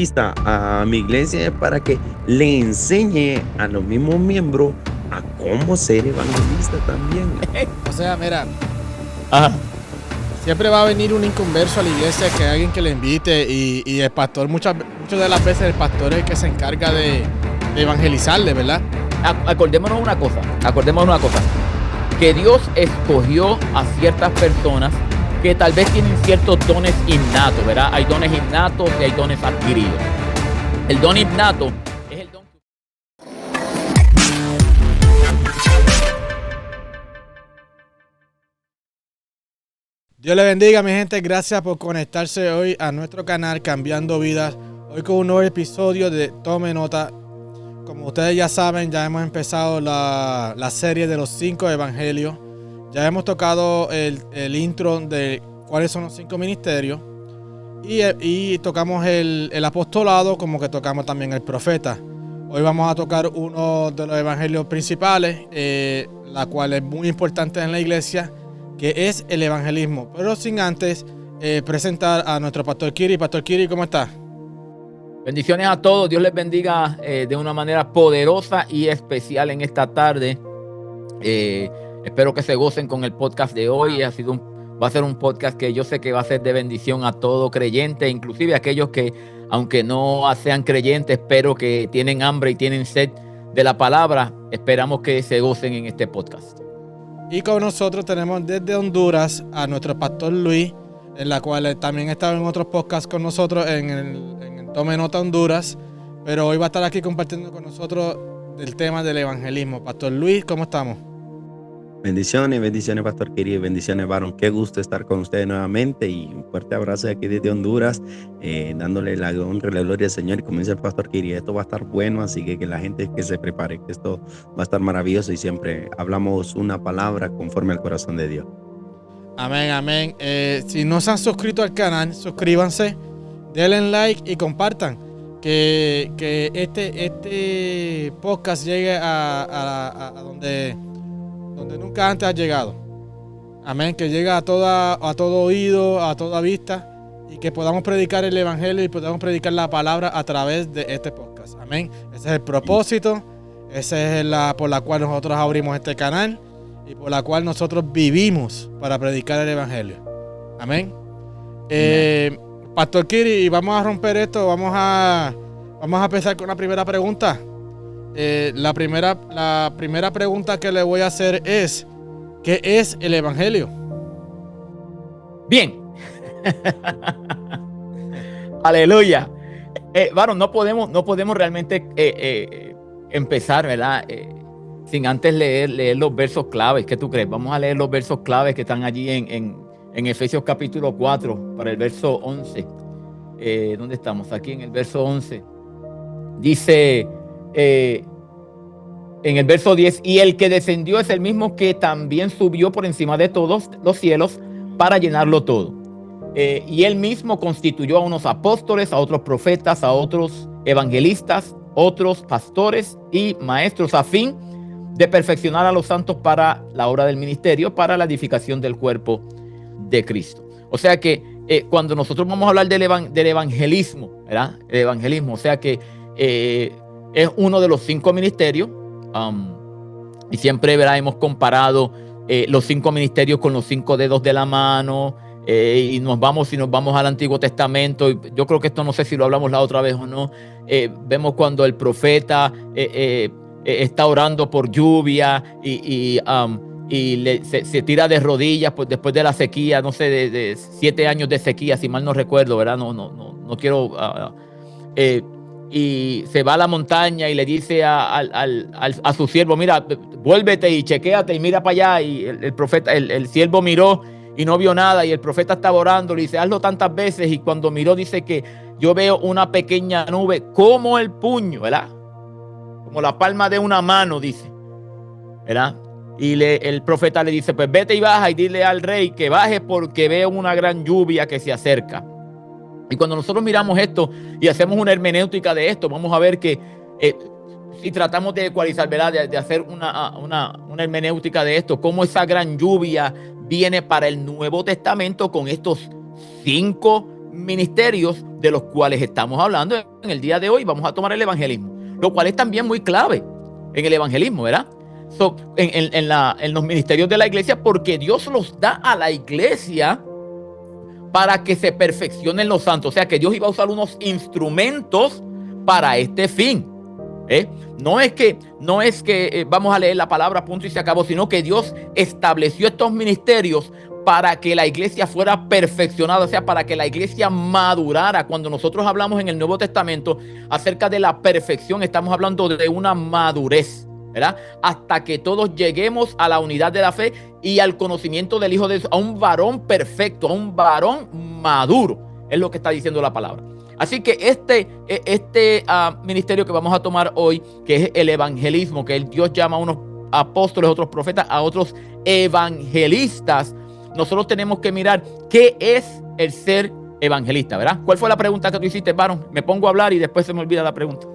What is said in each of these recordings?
a mi iglesia para que le enseñe a los mismos miembros a cómo ser evangelista también. O sea, mira, Ajá. siempre va a venir un inconverso a la iglesia, que hay alguien que le invite, y el pastor, muchas de las veces el pastor es el que se encarga de evangelizarle, ¿verdad? Acordémonos una cosa, que Dios escogió a ciertas personas que tal vez tienen ciertos dones innatos, ¿verdad? Hay dones innatos y hay dones adquiridos. El don innato es el don que... Dios le bendiga, mi gente. Gracias por conectarse hoy a nuestro canal Cambiando Vidas. Hoy con un nuevo episodio de Tome Nota. Como ustedes ya saben, ya hemos empezado la serie de los 5 evangelios. Ya hemos tocado el intro de cuáles son los 5 ministerios. Y tocamos el apostolado, como que tocamos también el profeta. Hoy vamos a tocar uno de los evangelios principales, la cual es muy importante en la iglesia, que es el evangelismo. Pero sin antes presentar a nuestro Pastor Kiri. Pastor Kiri, ¿cómo está? Bendiciones a todos, Dios les bendiga de una manera poderosa y especial en esta tarde. Espero que se gocen con el podcast de hoy. Va a ser un podcast que yo sé que va a ser de bendición a todo creyente, inclusive a aquellos que, aunque no sean creyentes, pero que tienen hambre y tienen sed de la palabra, esperamos que se gocen en este podcast. Y con nosotros tenemos desde Honduras a nuestro Pastor Luis, en la cual también ha estado en otros podcasts con nosotros en el Tome Nota Honduras, pero hoy va a estar aquí compartiendo con nosotros del tema del evangelismo. Pastor Luis, ¿cómo estamos? Bendiciones, Pastor querido, bendiciones, varón. Qué gusto estar con ustedes nuevamente y un fuerte abrazo de aquí desde Honduras, dándole la honra y la gloria al Señor. Y como dice el Pastor querido, esto va a estar bueno, así que la gente que se prepare, que esto va a estar maravilloso y siempre hablamos una palabra conforme al corazón de Dios. Amén, amén. Si no se han suscrito al canal, suscríbanse, denle like y compartan. Que este podcast llegue a donde nunca antes ha llegado. Amén. Que llegue a todo oído, a toda vista, y que podamos predicar el evangelio y podamos predicar la palabra a través de este podcast. Amén. Ese es el propósito. Esa es por la cual nosotros abrimos este canal y por la cual nosotros vivimos para predicar el evangelio. Amén. Pastor Kiri, vamos a romper esto. Vamos a empezar con la primera pregunta. La primera pregunta que le voy a hacer es: ¿qué es el evangelio? Bien. Aleluya. Varón, no podemos realmente empezar, ¿verdad? Sin antes leer los versos claves. ¿Qué tú crees? Vamos a leer los versos claves que están allí en Efesios capítulo 4, para el verso 11. ¿Dónde estamos? Aquí en el verso 11. Dice... en el verso 10, y el que descendió es el mismo que también subió por encima de todos los cielos para llenarlo todo. Y él mismo constituyó a unos apóstoles, a otros profetas, a otros evangelistas, otros pastores y maestros, a fin de perfeccionar a los santos para la obra del ministerio, para la edificación del cuerpo de Cristo. O sea que cuando nosotros vamos a hablar del evangelismo, ¿verdad? El evangelismo, o sea que es uno de los 5 ministerios. Y siempre, ¿verdad?, hemos comparado los 5 ministerios con los 5 dedos de la mano, y si nos vamos al Antiguo Testamento, y yo creo que esto no sé si lo hablamos la otra vez o no, vemos cuando el profeta está orando por lluvia y se tira de rodillas pues, después de la sequía, no sé, de 7 años de sequía, si mal no recuerdo, ¿verdad? No quiero... y se va a la montaña y le dice a su siervo: mira, vuélvete y chequéate y mira para allá. Y el profeta, el siervo miró y no vio nada, y el profeta estaba orando, le dice: hazlo tantas veces. Y cuando miró, dice que yo veo una pequeña nube como el puño, ¿verdad? Como la palma de una mano, dice, ¿verdad? Y el profeta le dice: pues vete y baja y dile al rey que baje, porque veo una gran lluvia que se acerca. Y cuando nosotros miramos esto y hacemos una hermenéutica de esto, vamos a ver que si tratamos de ecualizar, ¿verdad?, de hacer una hermenéutica de esto, cómo esa gran lluvia viene para el Nuevo Testamento con estos 5 ministerios de los cuales estamos hablando en el día de hoy. Vamos a tomar el evangelismo, lo cual es también muy clave en el evangelismo, ¿verdad? En los ministerios de la iglesia, porque Dios los da a la iglesia para que se perfeccionen los santos. O sea, que Dios iba a usar unos instrumentos para este fin. No es que vamos a leer la palabra, punto y se acabó, sino que Dios estableció estos ministerios para que la iglesia fuera perfeccionada, o sea, para que la iglesia madurara. Cuando nosotros hablamos en el Nuevo Testamento acerca de la perfección, estamos hablando de una madurez, ¿verdad? Hasta que todos lleguemos a la unidad de la fe y al conocimiento del Hijo de Dios, a un varón perfecto, a un varón maduro, es lo que está diciendo la palabra. Así que este ministerio que vamos a tomar hoy, que es el evangelismo, que Dios llama a unos apóstoles, a otros profetas, a otros evangelistas, nosotros tenemos que mirar qué es el ser evangelista, ¿verdad? ¿Cuál fue la pregunta que tú hiciste, Baron? Me pongo a hablar y después se me olvida la pregunta.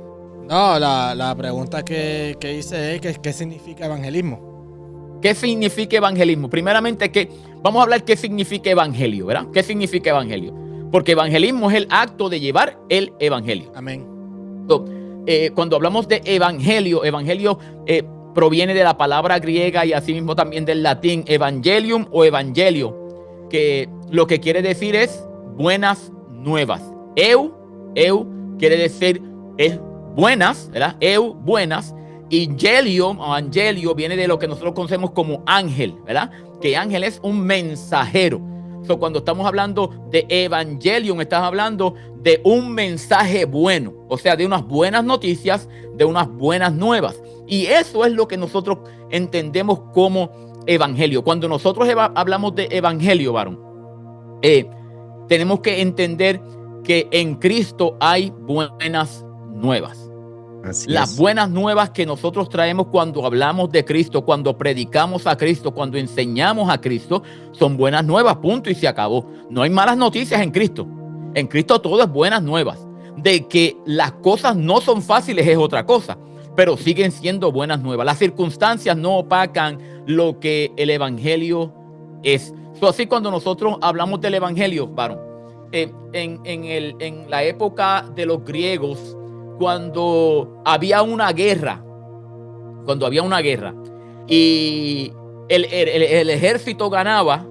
No, la pregunta que hice es ¿qué significa evangelismo? ¿Qué significa evangelismo? Primeramente, vamos a hablar qué significa evangelio, ¿verdad? ¿Qué significa evangelio? Porque evangelismo es el acto de llevar el evangelio. Amén. Cuando hablamos de evangelio proviene de la palabra griega y asimismo también del latín evangelium o evangelio, que lo que quiere decir es buenas nuevas. Eu quiere decir es buenas, ¿verdad? Buenas. Y angelio viene de lo que nosotros conocemos como ángel, ¿verdad? Que ángel es un mensajero. Cuando estamos hablando de evangelium, estamos hablando de un mensaje bueno, o sea, de unas buenas noticias, de unas buenas nuevas. Y eso es lo que nosotros entendemos como evangelio. Cuando nosotros hablamos de evangelio, varón, tenemos que entender que en Cristo hay buenas nuevas. Las buenas nuevas que nosotros traemos cuando hablamos de Cristo, cuando predicamos a Cristo, cuando enseñamos a Cristo, son buenas nuevas, punto y se acabó. No hay malas noticias en Cristo. En Cristo todo es buenas nuevas. De que las cosas no son fáciles es otra cosa, pero siguen siendo buenas nuevas. Las circunstancias no opacan lo que el evangelio es. Así cuando nosotros hablamos del evangelio, varón, en la época de los griegos, cuando había una guerra y el ejército ganaba,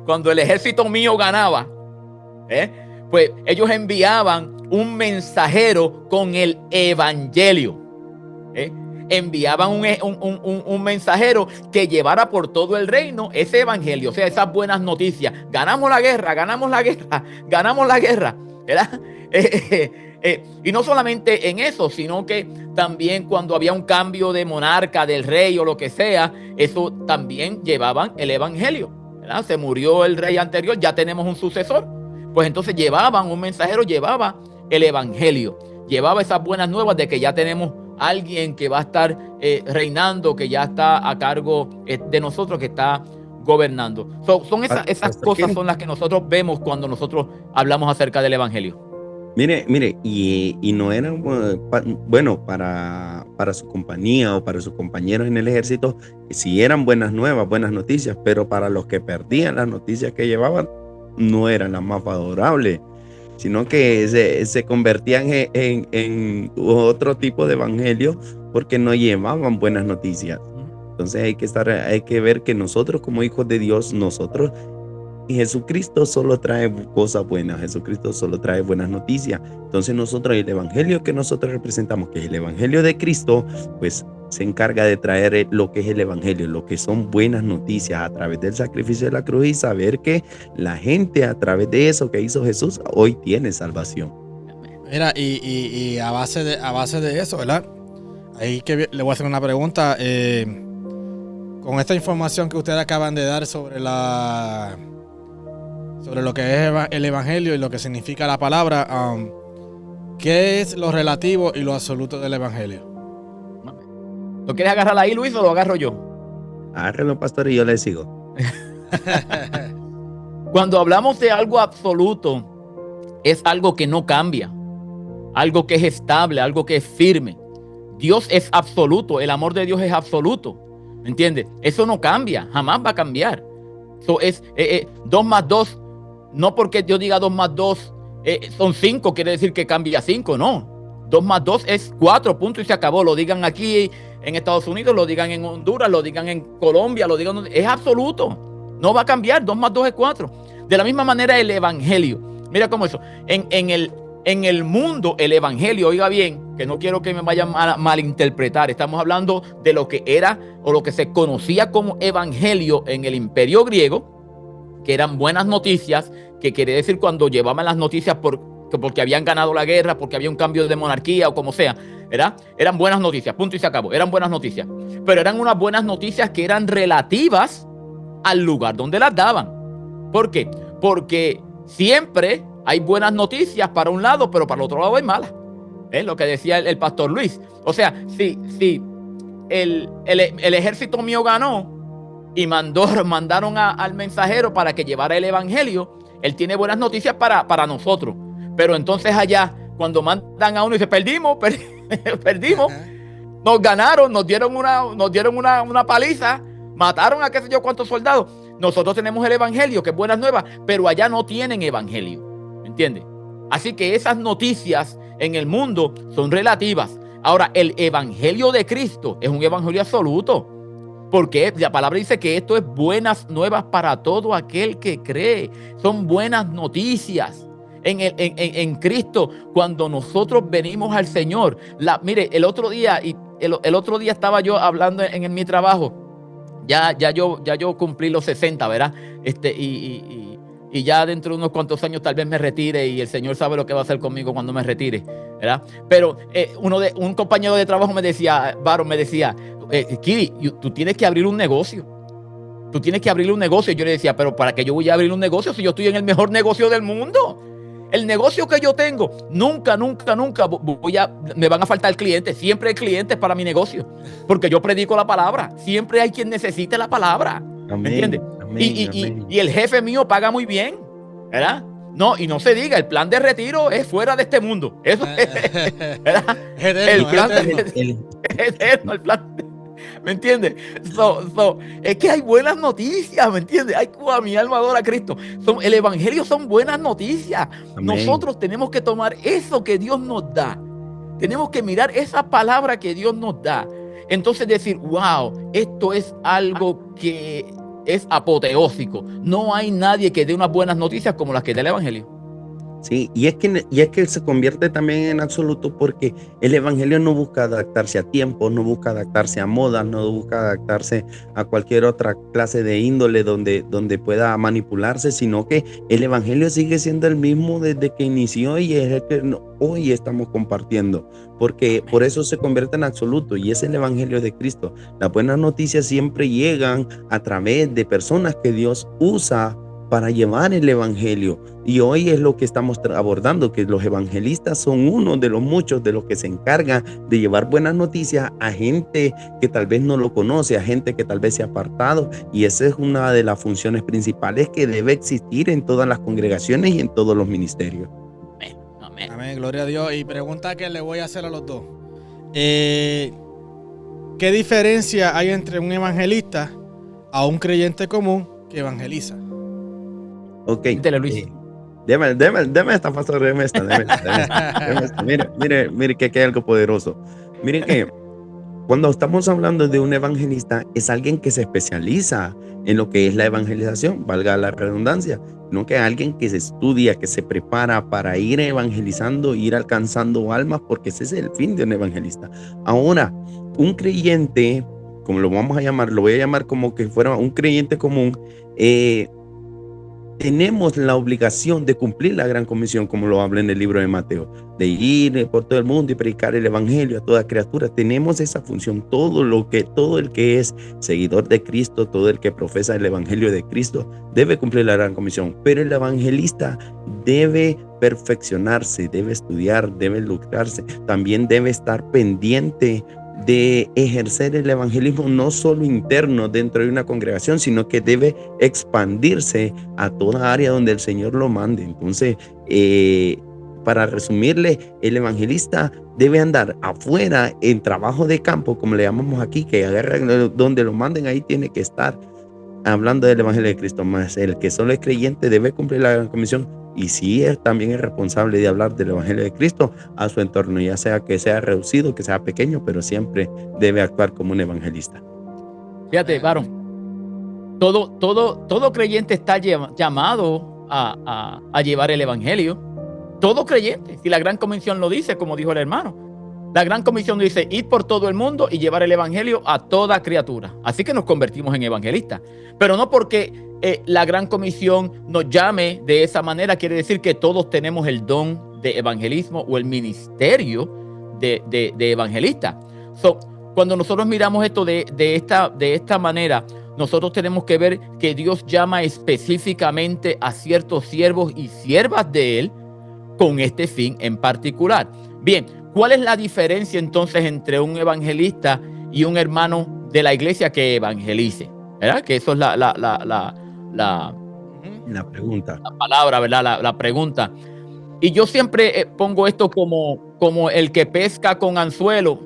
cuando el ejército mío ganaba, pues ellos enviaban un mensajero con el evangelio. Enviaban un mensajero que llevara por todo el reino ese evangelio, o sea, esas buenas noticias. Ganamos la guerra, ¿verdad? Y no solamente en eso, sino que también cuando había un cambio de monarca, del rey o lo que sea, eso también llevaban el evangelio, ¿verdad? Se murió el rey anterior, ya tenemos un sucesor. Pues entonces un mensajero llevaba el evangelio, llevaba esas buenas nuevas de que ya tenemos alguien que va a estar reinando, que ya está a cargo de nosotros, que está gobernando. Son esas cosas son las que nosotros vemos cuando nosotros hablamos acerca del evangelio. Mire, y no eran, bueno, para su compañía o para sus compañeros en el ejército, sí eran buenas nuevas, buenas noticias, pero para los que perdían las noticias que llevaban, no eran las más favorables, sino que se convertían en otro tipo de evangelio porque no llevaban buenas noticias. Entonces hay que ver que nosotros como hijos de Dios, Jesucristo solo trae cosas buenas, Jesucristo solo trae buenas noticias. Entonces nosotros, el evangelio que nosotros representamos, que es el evangelio de Cristo, pues se encarga de traer lo que es el evangelio, lo que son buenas noticias a través del sacrificio de la cruz y saber que la gente a través de eso que hizo Jesús hoy tiene salvación. Mira, y a base de eso, ¿verdad? Ahí que le voy a hacer una pregunta. Con esta información que ustedes acaban de dar sobre lo que es el evangelio y lo que significa la palabra, ¿qué es lo relativo y lo absoluto del evangelio? ¿Lo quieres agarrar ahí, Luis, o lo agarro yo? Agárrelo, pastor, y yo le sigo. Cuando hablamos de algo absoluto, es algo que no cambia, algo que es estable, algo que es firme. Dios es absoluto, el amor de Dios es absoluto, ¿entiendes? Eso no cambia, jamás va a cambiar. Eso es 2 más 2 no porque Dios diga 2 más 2 son 5, quiere decir que cambia 5, no. 2 más 2 es 4, punto y se acabó. Lo digan aquí en Estados Unidos, lo digan en Honduras, lo digan en Colombia, lo digan, es absoluto. No va a cambiar, 2 más 2 es 4. De la misma manera el evangelio. Mira cómo eso. En el mundo, el evangelio, oiga bien, que no quiero que me vayan a malinterpretar. Estamos hablando de lo que era o lo que se conocía como evangelio en el imperio griego, que eran buenas noticias, que quiere decir cuando llevaban las noticias porque habían ganado la guerra, porque había un cambio de monarquía o como sea, ¿verdad? Eran buenas noticias, punto y se acabó, eran buenas noticias. Pero eran unas buenas noticias que eran relativas al lugar donde las daban. ¿Por qué? Porque siempre hay buenas noticias para un lado, pero para el otro lado hay malas. Es lo que decía el pastor Luis. O sea, si el ejército mío ganó y mandaron al mensajero para que llevara el evangelio, él tiene buenas noticias para nosotros. Pero entonces allá, cuando mandan a uno y dice, perdimos, nos ganaron, nos dieron una paliza, mataron a qué sé yo cuántos soldados. Nosotros tenemos el evangelio, que es buenas nuevas, pero allá no tienen evangelio. ¿Me entiendes? Así que esas noticias en el mundo son relativas. Ahora, el evangelio de Cristo es un evangelio absoluto. Porque la palabra dice que esto es buenas nuevas para todo aquel que cree. Son buenas noticias. En Cristo, cuando nosotros venimos al Señor. Mire, el otro día estaba yo hablando en mi trabajo. Ya yo cumplí los 60, ¿verdad? Y ya dentro de unos cuantos años tal vez me retire y el Señor sabe lo que va a hacer conmigo cuando me retire, ¿verdad? Pero un compañero de trabajo me decía, Kiri, tú tienes que abrir un negocio. Tú tienes que abrir un negocio. Y yo le decía, pero ¿para qué yo voy a abrir un negocio si yo estoy en el mejor negocio del mundo? El negocio que yo tengo, nunca me van a faltar clientes. Siempre hay clientes para mi negocio, porque yo predico la palabra. Siempre hay quien necesite la palabra. Amén, ¿me entiendes? Amén. Y el jefe mío paga muy bien, ¿verdad? No, y no se diga, el plan de retiro es fuera de este mundo. Eso es, ¿verdad? El plan el plan. ¿Me entiendes? Es que hay buenas noticias, ¿me entiendes? Mi alma adora a Cristo. El evangelio son buenas noticias. Amén. Nosotros tenemos que tomar eso que Dios nos da. Tenemos que mirar esa palabra que Dios nos da. Entonces decir, wow, esto es algo que es apoteósico. No hay nadie que dé unas buenas noticias como las que da el evangelio. Sí, y es que se convierte también en absoluto porque el evangelio no busca adaptarse a tiempos, no busca adaptarse a modas, no busca adaptarse a cualquier otra clase de índole donde pueda manipularse, sino que el evangelio sigue siendo el mismo desde que inició y es el que hoy estamos compartiendo, porque por eso se convierte en absoluto y es el evangelio de Cristo. Las buenas noticias siempre llegan a través de personas que Dios usa para llevar el evangelio, y hoy es lo que estamos abordando, que los evangelistas son uno de los muchos de los que se encargan de llevar buenas noticias a gente que tal vez no lo conoce, a gente que tal vez se ha apartado, y esa es una de las funciones principales que debe existir en todas las congregaciones y en todos los ministerios. Amén. Amén, gloria a Dios. Y pregunta que le voy a hacer a los dos. ¿Qué diferencia hay entre un evangelista a un creyente común que evangeliza? Ok, deme esta, pastor, deme esta. Mire que aquí hay algo poderoso. Miren que cuando estamos hablando de un evangelista, es alguien que se especializa en lo que es la evangelización, valga la redundancia, no que alguien que se estudia, que se prepara para ir evangelizando, ir alcanzando almas, porque ese es el fin de un evangelista. Ahora, un creyente, como lo vamos a llamar, lo voy a llamar como que fuera un creyente común, tenemos la obligación de cumplir la gran comisión, como lo habla en el libro de Mateo, de ir por todo el mundo y predicar el evangelio a toda criatura. Tenemos esa función. Todo el que es seguidor de Cristo, todo el que profesa el evangelio de Cristo, debe cumplir la gran comisión. Pero el evangelista debe perfeccionarse, debe estudiar, debe lucrarse, también debe estar pendiente de ejercer el evangelismo no solo interno dentro de una congregación, sino que debe expandirse a toda área donde el Señor lo mande. Entonces, para resumirle, el evangelista debe andar afuera en trabajo de campo, como le llamamos aquí, que agarra donde lo manden, ahí tiene que estar. hablando del Evangelio de Cristo, más el que solo es creyente debe cumplir la gran comisión y sí también es responsable de hablar del Evangelio de Cristo a su entorno, ya sea que sea reducido, que sea pequeño, pero siempre debe actuar como un evangelista. Fíjate, varón, todo creyente está llamado a llevar el Evangelio. Todo creyente, si la gran comisión lo dice, como dijo el hermano. La gran comisión dice, ir por todo el mundo y llevar el evangelio a toda criatura. Así que nos convertimos en evangelistas. Pero no porque la gran comisión nos llame de esa manera, quiere decir que todos tenemos el don de evangelismo o el ministerio de evangelista. Cuando nosotros miramos esto de esta manera, nosotros tenemos que ver que Dios llama específicamente a ciertos siervos y siervas de Él con este fin en particular. Bien, ¿cuál es la diferencia entonces entre un evangelista y un hermano de la iglesia que evangelice? ¿Verdad? Que eso es la pregunta. La palabra, ¿verdad? La pregunta. Y yo siempre pongo esto como el que pesca con anzuelo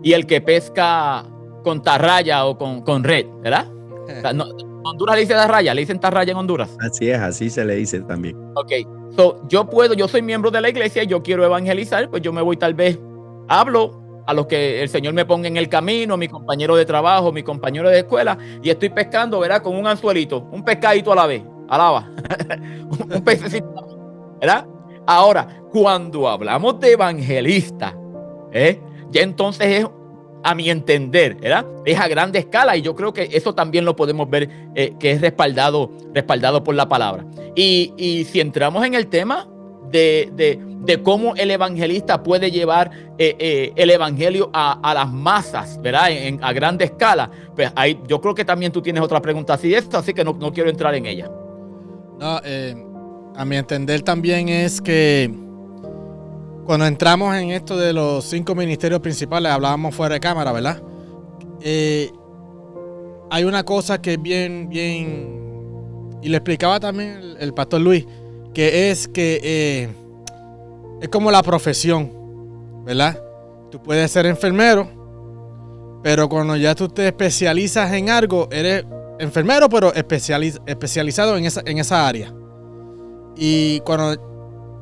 y el que pesca con tarraya o con red, ¿verdad? O sea, en Honduras le dicen tarraya, le dicen tarraya en Honduras. Así es, así se le dice también. Ok. Yo soy miembro de la iglesia y yo quiero evangelizar, pues yo me voy, tal vez hablo a los que el Señor me ponga en el camino, mi compañero de trabajo, mi compañero de escuela, y estoy pescando, ¿verdad? Con un anzuelito, un pescadito a la vez, alaba, un pececito, ¿verdad? Ahora, cuando hablamos de evangelista, ya entonces es, a mi entender, ¿verdad? Es a grande escala, y yo creo que eso también lo podemos ver, que es respaldado por la palabra. Y si entramos en el tema de cómo el evangelista puede llevar el evangelio a las masas, ¿verdad? A grande escala, pues ahí yo creo que también tú tienes otra pregunta así que no quiero entrar en ella. No, a mi entender también es que cuando entramos en esto de los 5 ministerios principales, hablábamos fuera de cámara, ¿verdad? Hay una cosa que es bien, y le explicaba también el pastor Luis, que es como la profesión, ¿verdad? Tú puedes ser enfermero, pero cuando ya tú te especializas en algo, eres enfermero, pero especializado en esa área. Y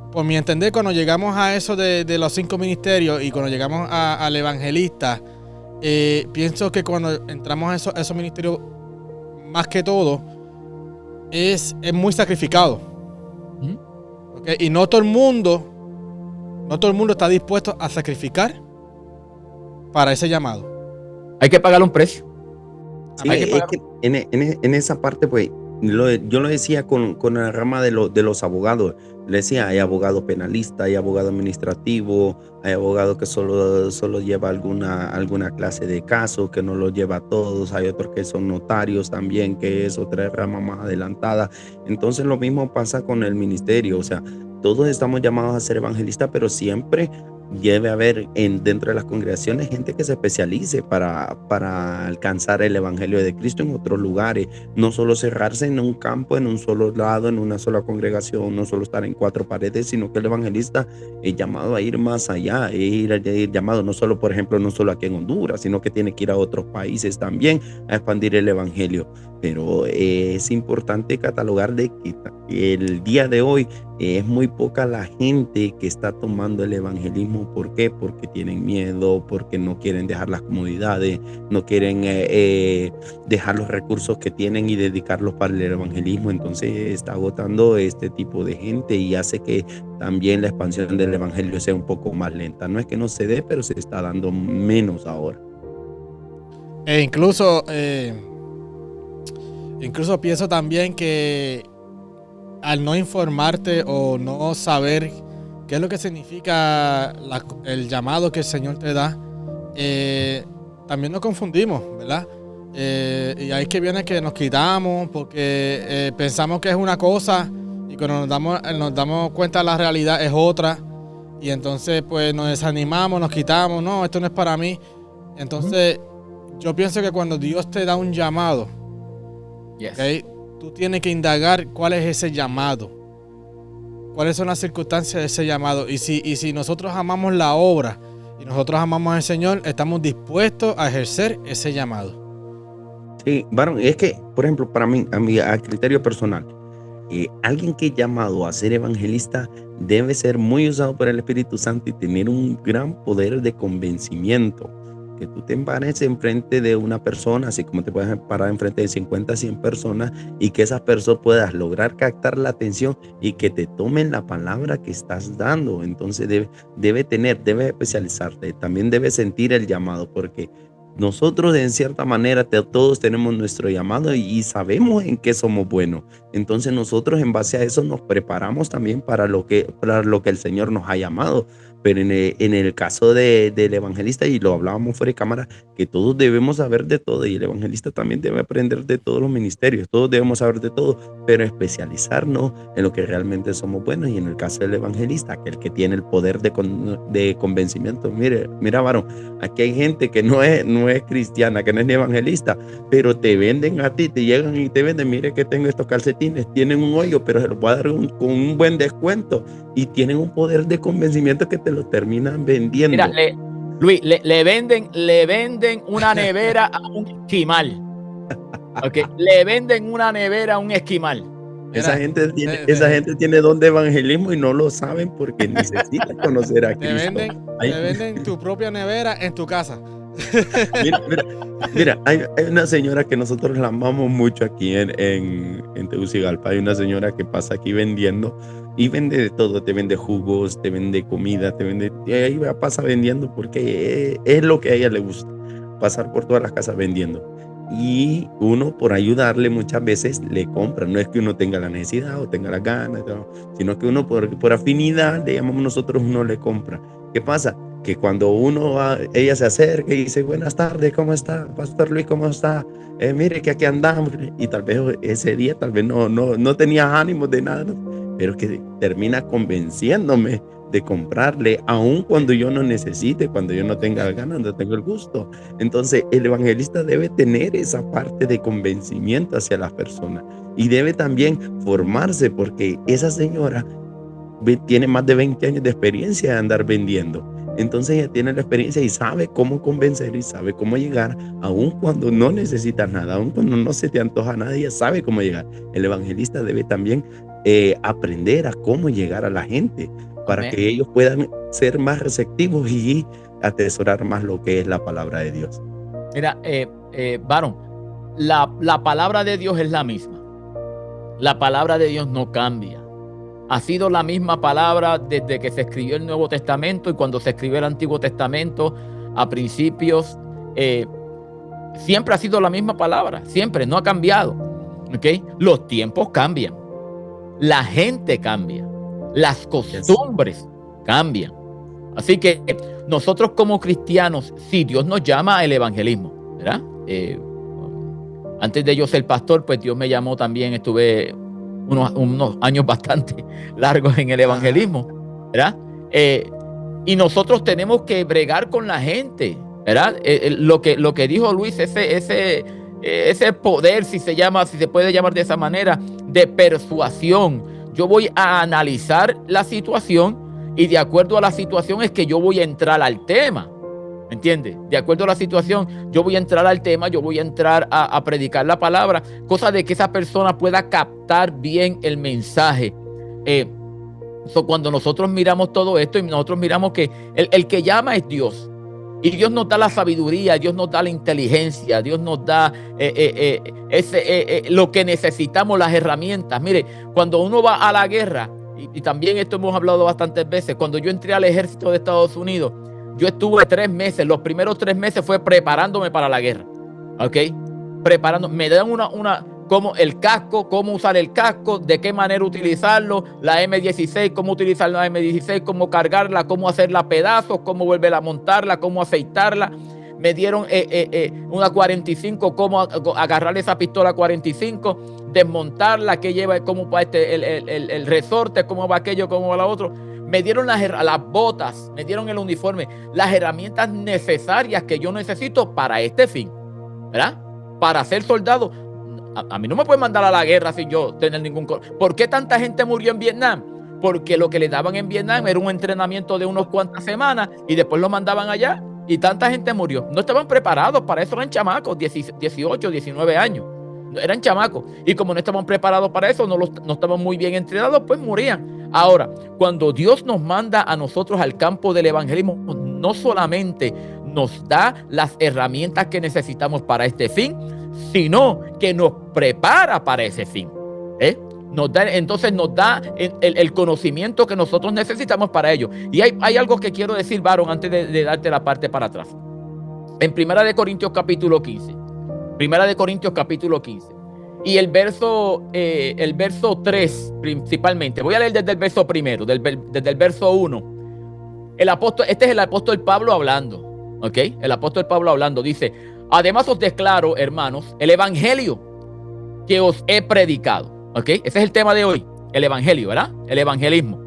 por mi entender, cuando llegamos a eso de los 5 ministerios y cuando llegamos al evangelista, pienso que cuando entramos a esos ministerios, más que todo, es muy sacrificado. ¿Okay? Y no todo el mundo está dispuesto a sacrificar para ese llamado. Hay que pagar un precio. Sí, es que en esa parte, pues, yo lo decía con la rama de los abogados. Le decía, hay abogado penalista, hay abogado administrativo, hay abogado que solo lleva alguna clase de caso, que no lo lleva a todos. Hay otros que son notarios también, que es otra rama más adelantada. Entonces lo mismo pasa con el ministerio. O sea, todos estamos llamados a ser evangelistas, pero siempre debe haber dentro de las congregaciones gente que se especialice para alcanzar el evangelio de Cristo en otros lugares. No solo cerrarse en un campo, en un solo lado, en una sola congregación, no solo estar en 4 paredes, sino que el evangelista es llamado a ir más allá, ir llamado no solo, por ejemplo, no solo aquí en Honduras, sino que tiene que ir a otros países también a expandir el evangelio. Pero es importante catalogar de que el día de hoy es muy poca la gente que está tomando el evangelismo. ¿Por qué? Porque tienen miedo, porque no quieren dejar las comodidades, no quieren dejar los recursos que tienen y dedicarlos para el evangelismo. Entonces está agotando este tipo de gente y hace que también la expansión del evangelio sea un poco más lenta. No es que no se dé, pero se está dando menos ahora. Incluso pienso también que al no informarte o no saber qué es lo que significa el llamado que el Señor te da, también nos confundimos, ¿verdad? Y ahí es que viene que nos quitamos porque pensamos que es una cosa y cuando nos damos cuenta la realidad es otra, y entonces pues nos desanimamos, nos quitamos, no, esto no es para mí. Entonces yo pienso que cuando Dios te da un llamado, ¿okay? Tú tienes que indagar cuál es ese llamado, cuáles son las circunstancias de ese llamado, y si nosotros amamos la obra y nosotros amamos al Señor, estamos dispuestos a ejercer ese llamado. Sí, varón, es que, por ejemplo, para mí, a criterio personal, alguien que es llamado a ser evangelista debe ser muy usado por el Espíritu Santo y tener un gran poder de convencimiento. Que tú te pares enfrente de una persona, así como te puedes parar enfrente de 50, 100 personas, y que esas personas puedas lograr captar la atención y que te tomen la palabra que estás dando. Entonces debe especializarte, también debe sentir el llamado, porque nosotros en cierta manera todos tenemos nuestro llamado y sabemos en qué somos buenos. Entonces nosotros en base a eso nos preparamos también para lo que el Señor nos ha llamado. Pero en el caso del evangelista, y lo hablábamos fuera de cámara, que todos debemos saber de todo, y el evangelista también debe aprender de todos los ministerios, todos debemos saber de todo, pero especializarnos en lo que realmente somos buenos. Y en el caso del evangelista, aquel que tiene el poder de convencimiento. Mira, varón, aquí hay gente que no es cristiana, que no es ni evangelista, pero te venden a ti, te llegan y te venden: mire que tengo estos calcetines, tienen un hoyo, pero se los voy a dar con un buen descuento, y tienen un poder de convencimiento que te lo terminan vendiendo. Mira, Luis, le venden una nevera a un esquimal. Okay. Le venden una nevera a un esquimal. Esa gente tiene don de evangelismo y no lo saben porque necesitan conocer a Cristo. Te venden tu propia nevera en tu casa. Mira, hay una señora que nosotros la amamos mucho aquí en Tegucigalpa. Hay una señora que pasa aquí vendiendo y vende de todo. Te vende jugos, te vende comida, y ahí pasa vendiendo porque es lo que a ella le gusta, pasar por todas las casas vendiendo. Y uno, por ayudarle, muchas veces le compra. No es que uno tenga la necesidad o tenga las ganas, sino que uno por afinidad, le llamamos nosotros, uno le compra. ¿Qué pasa? Que cuando ella se acerca y dice: buenas tardes, ¿cómo está, Pastor Luis? ¿Cómo está? Mire que aquí andamos. Y tal vez ese día no tenía ánimos de nada, pero que termina convenciéndome de comprarle, aun cuando yo no necesite, cuando yo no tenga ganas, no tengo el gusto. Entonces el evangelista debe tener esa parte de convencimiento hacia las personas, y debe también formarse, porque esa señora tiene más de 20 años de experiencia de andar vendiendo. Entonces ella tiene la experiencia y sabe cómo convencer y sabe cómo llegar, aun cuando no necesitas nada, aun cuando no se te antoja nada, ella sabe cómo llegar. El evangelista debe también aprender a cómo llegar a la gente, para que ellos puedan ser más receptivos y atesorar más lo que es la palabra de Dios. Mira, varón, la palabra de Dios es la misma. La palabra de Dios no cambia. Ha sido la misma palabra desde que se escribió el Nuevo Testamento y cuando se escribió el Antiguo Testamento a principios. Siempre ha sido la misma palabra, siempre, no ha cambiado. ¿Okay? Los tiempos cambian, la gente cambia, las costumbres cambian. Así que nosotros como cristianos, si Dios nos llama al evangelismo, ¿verdad? Antes de yo ser pastor, pues Dios me llamó también, estuve unos años bastante largos en el evangelismo, ¿verdad? Y nosotros tenemos que bregar con la gente, ¿verdad? Lo que dijo Luis, ese poder, si se puede llamar de esa manera, de persuasión. Yo voy a analizar la situación y de acuerdo a la situación es que yo voy a entrar al tema. ¿Me entiendes? De acuerdo a la situación, yo voy a entrar al tema, yo voy a entrar a predicar la palabra, cosa de que esa persona pueda captar bien el mensaje. Cuando nosotros miramos todo esto y nosotros miramos que el que llama es Dios. Y Dios nos da la sabiduría, Dios nos da la inteligencia, Dios nos da lo que necesitamos, las herramientas. Mire, cuando uno va a la guerra, y también esto hemos hablado bastantes veces, cuando yo entré al ejército de Estados Unidos, yo estuve 3 meses, los primeros 3 meses fue preparándome para la guerra, ¿ok? Me dan como el casco, cómo usar el casco, de qué manera utilizarlo, la M16, cómo utilizar la M16, cómo cargarla, cómo hacerla pedazos, cómo volverla a montarla, cómo aceitarla. Me dieron una 45, cómo agarrar esa pistola 45, desmontarla, que lleva, cómo va el resorte, cómo va aquello, cómo va la otro. Me dieron las botas, me dieron el uniforme, las herramientas necesarias que yo necesito para este fin, ¿verdad? Para ser soldado. A mí no me pueden mandar a la guerra sin yo tener ningún... ¿Por qué tanta gente murió en Vietnam? Porque lo que le daban en Vietnam era un entrenamiento de unas cuantas semanas y después lo mandaban allá y tanta gente murió. No estaban preparados para eso, eran chamacos, 18, 19 años. Eran chamacos. Y como no estaban preparados para eso, no estaban muy bien entrenados, pues morían. Ahora, cuando Dios nos manda a nosotros al campo del evangelismo, no solamente nos da las herramientas que necesitamos para este fin, sino que nos prepara para ese fin. Entonces nos da el conocimiento que nosotros necesitamos para ello. Y hay algo que quiero decir, Baron, antes de darte la parte para atrás. En 1 Corintios capítulo 15. 1 Corintios capítulo 15. Y el verso 3 principalmente. Voy a leer desde el verso primero, desde el verso 1. Este es el apóstol Pablo hablando. ¿Ok? El apóstol Pablo hablando dice: además os declaro, hermanos, el evangelio que os he predicado. ¿Ok? Ese es el tema de hoy. El evangelio, ¿verdad? El evangelismo.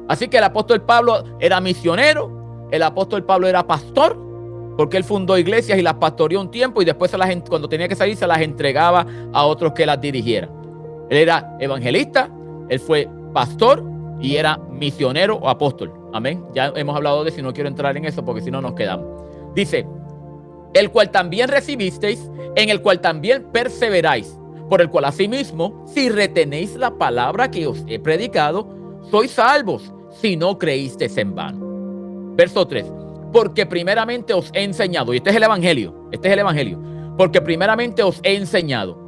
Así que el apóstol Pablo era misionero. El apóstol Pablo era pastor, porque él fundó iglesias y las pastoreó un tiempo, y después cuando tenía que salir se las entregaba a otros que las dirigieran. Él era evangelista, él fue pastor y era misionero o apóstol. Amén. Ya hemos hablado de eso y no quiero entrar en eso porque si no nos quedamos. Dice: el cual también recibisteis, en el cual también perseveráis, por el cual asimismo, si retenéis la palabra que os he predicado, sois salvos, si no creísteis en vano. Verso 3. Porque primeramente os he enseñado, y este es el evangelio, porque primeramente os he enseñado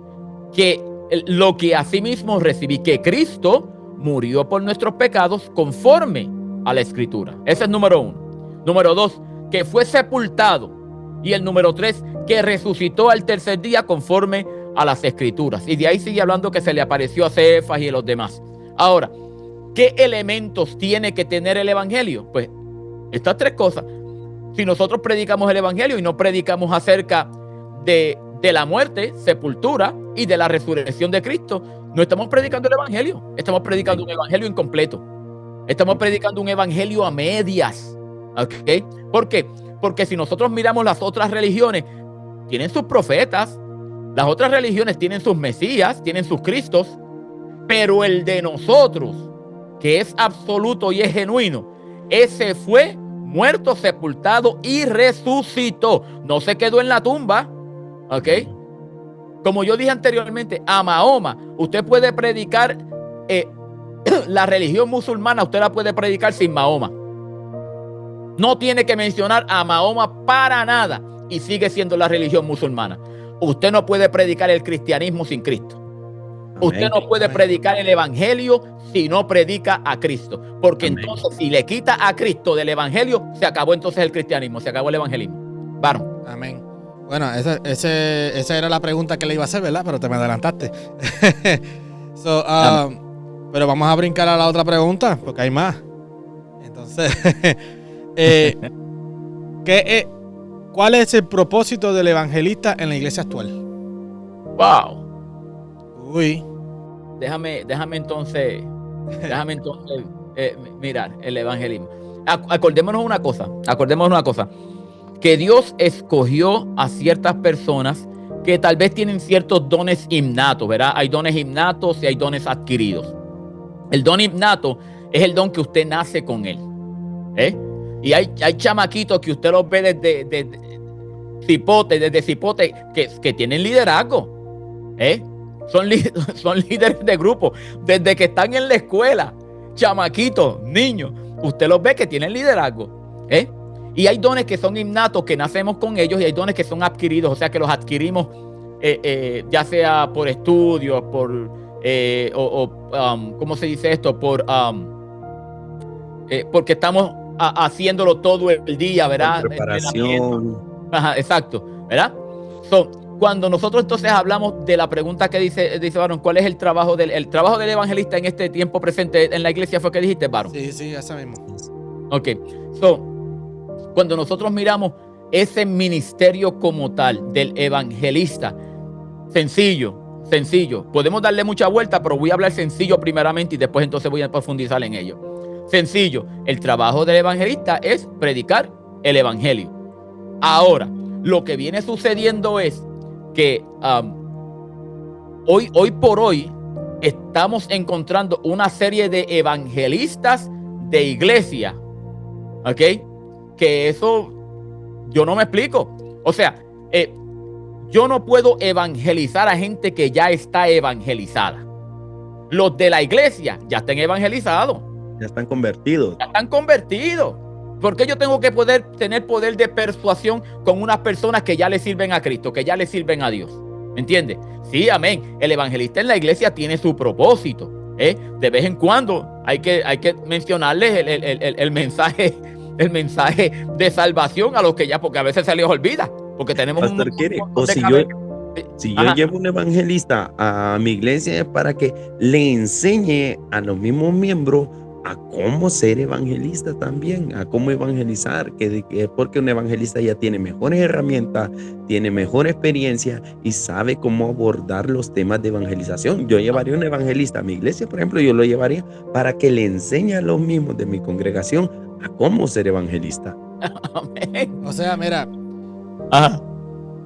que lo que asimismo recibí, que Cristo murió por nuestros pecados conforme a la Escritura. Ese es número 1. Número 2, que fue sepultado. Y el número 3, que resucitó al tercer día conforme a las Escrituras. Y de ahí sigue hablando que se le apareció a Cefas y a los demás. Ahora, ¿qué elementos tiene que tener el evangelio? Pues estas 3 cosas. Si nosotros predicamos el evangelio y no predicamos acerca de la muerte, sepultura y de la resurrección de Cristo, no estamos predicando el evangelio. Estamos predicando un evangelio incompleto. Estamos predicando un evangelio a medias. ¿Okay? ¿Por qué? Porque si nosotros miramos las otras religiones, tienen sus profetas. Las otras religiones tienen sus mesías, tienen sus cristos. Pero el de nosotros, que es absoluto y es genuino, ese fue muerto, sepultado y resucitó. No se quedó en la tumba. ¿Ok? Como yo dije anteriormente, a Mahoma, usted puede predicar la religión musulmana, usted la puede predicar sin Mahoma. No tiene que mencionar a Mahoma para nada y sigue siendo la religión musulmana. Usted no puede predicar el cristianismo sin Cristo. Usted no puede predicar el evangelio si no predica a Cristo. Porque entonces, si le quita a Cristo del evangelio, se acabó entonces el cristianismo, se acabó el evangelismo. Varón. Amén. Bueno, esa era la pregunta que le iba a hacer, ¿verdad? Pero te me adelantaste. Pero vamos a brincar a la otra pregunta, porque hay más. Entonces, ¿cuál es el propósito del evangelista en la iglesia actual? Wow. Uy. Déjame entonces mirar el evangelismo. Acordémonos una cosa. Que Dios escogió a ciertas personas que tal vez tienen ciertos dones innatos, ¿verdad? Hay dones innatos y hay dones adquiridos. El don innato es el don que usted nace con él. Y hay chamaquitos que usted los ve desde cipote, que tienen liderazgo. Son líderes de grupo. Desde que están en la escuela, chamaquitos, niños, usted los ve que tienen liderazgo. Y hay dones que son innatos, que nacemos con ellos, y hay dones que son adquiridos, o sea, que los adquirimos ya sea por estudios, ¿cómo se dice esto? Porque estamos haciéndolo todo el día, ¿verdad? Preparación. Ajá, exacto, ¿verdad? Cuando nosotros entonces hablamos de la pregunta que dice Baron, ¿cuál es el trabajo del evangelista en este tiempo presente en la iglesia? ¿Fue que dijiste, Baron? Sí, ya sabemos. Ok, cuando nosotros miramos ese ministerio como tal del evangelista, sencillo, podemos darle mucha vuelta, pero voy a hablar sencillo primeramente y después entonces voy a profundizar en ello. Sencillo, el trabajo del evangelista es predicar el evangelio. Ahora, lo que viene sucediendo es que hoy por hoy estamos encontrando una serie de evangelistas de iglesia, ¿ok? Que eso Yo no me explico. O sea, yo no puedo evangelizar a gente que ya está evangelizada. Los de la iglesia ya están evangelizados. Ya están convertidos. Ya están convertidos. ¿Por qué yo tengo que tener poder de persuasión con unas personas que ya le sirven a Cristo, que ya le sirven a Dios? ¿Me entiendes? Sí, amén. El evangelista en la iglesia tiene su propósito. De vez en cuando hay que mencionarles el mensaje de salvación a los que ya, porque a veces se les olvida, porque tenemos Pastor Kiri, o si yo llevo un evangelista a mi iglesia es para que le enseñe a los mismos miembros a cómo ser evangelista también, a cómo evangelizar, que es porque un evangelista ya tiene mejores herramientas, tiene mejor experiencia y sabe cómo abordar los temas de evangelización. Yo llevaría un evangelista a mi iglesia, por ejemplo, yo lo llevaría para que le enseñe a los mismos de mi congregación a cómo ser evangelista. Amén. O sea, mira,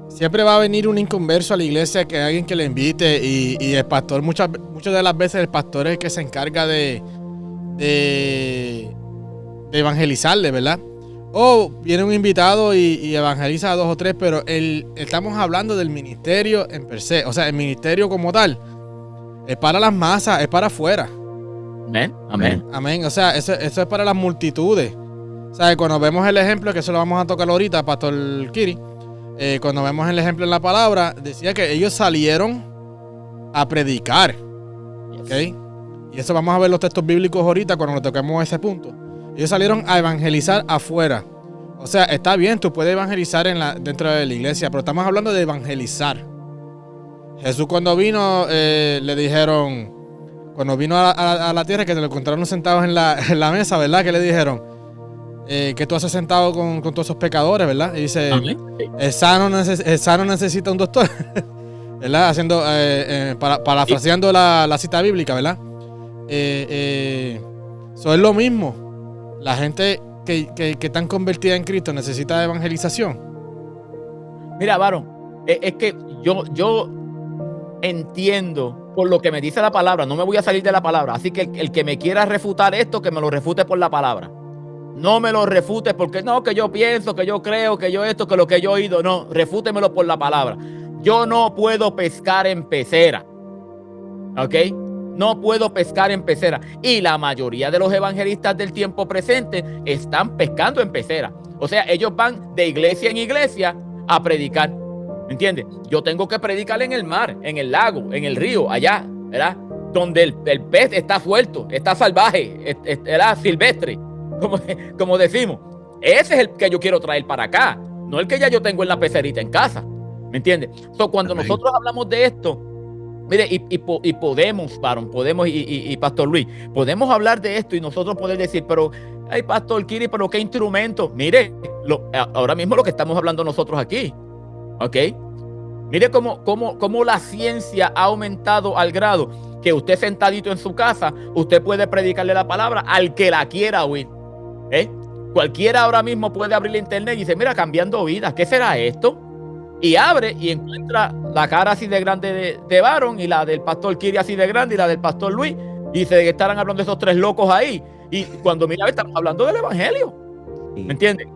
siempre va a venir un inconverso a la iglesia, que alguien que le invite, y el pastor, muchas de las veces el pastor es el que se encarga de evangelizarle, ¿verdad? O viene un invitado y evangeliza a 2 o 3, pero estamos hablando del ministerio en per se. O sea, el ministerio como tal es para las masas, es para afuera. Amén, amén. Amén. O sea, eso es para las multitudes. O sea, cuando vemos el ejemplo, que eso lo vamos a tocar ahorita, Pastor Kiri, cuando vemos el ejemplo en la palabra, decía que ellos salieron a predicar. ¿Ok? Y eso vamos a ver los textos bíblicos ahorita cuando nos toquemos ese punto. Ellos salieron a evangelizar afuera. O sea, está bien, tú puedes evangelizar dentro de la iglesia, pero estamos hablando de evangelizar. Jesús cuando vino, le dijeron, cuando vino a la tierra, que se lo encontraron sentados en la mesa, ¿verdad? Que le dijeron, que tú haces sentado con todos esos pecadores, ¿verdad? Y dice, el sano necesita un doctor, ¿verdad? Haciendo, parafraseando la cita bíblica, ¿verdad? Eso es lo mismo. La gente que están convertida en Cristo necesita evangelización. Mira, varón, es que yo entiendo por lo que me dice la palabra. No me voy a salir de la palabra. Así que el que me quiera refutar esto, que me lo refute por la palabra. No me lo refute porque no, que yo pienso, que yo creo, que yo esto, que lo que yo he oído. No, refútemelo por la palabra. Yo no puedo pescar en pecera. ¿Ok? No puedo pescar en pecera. Y la mayoría de los evangelistas del tiempo presente están pescando en pecera. O sea, ellos van de iglesia en iglesia a predicar. ¿Me entiendes? Yo tengo que predicar en el mar, en el lago, en el río, allá, ¿verdad? Donde el pez está suelto, está salvaje, era silvestre, como decimos. Ese es el que yo quiero traer para acá, no el que ya yo tengo en la pecerita en casa. ¿Me entiendes? Cuando nosotros hablamos de esto, mire, y podemos, varón, y Pastor Luis, podemos hablar de esto y nosotros poder decir, pero, ay, Pastor Kiri, pero qué instrumento. Mire, ahora mismo lo que estamos hablando nosotros aquí, ¿ok? Mire cómo la ciencia ha aumentado al grado que usted sentadito en su casa, usted puede predicarle la palabra al que la quiera oír. Cualquiera ahora mismo puede abrir la internet y dice, mira, cambiando vidas, ¿qué será esto? Y abre y encuentra la cara así de grande de Baron y la del Pastor Kiri así de grande y la del Pastor Luis. Y dice que estarán hablando de esos 3 locos ahí. Y cuando mira, estamos hablando del evangelio. ¿Me entiendes?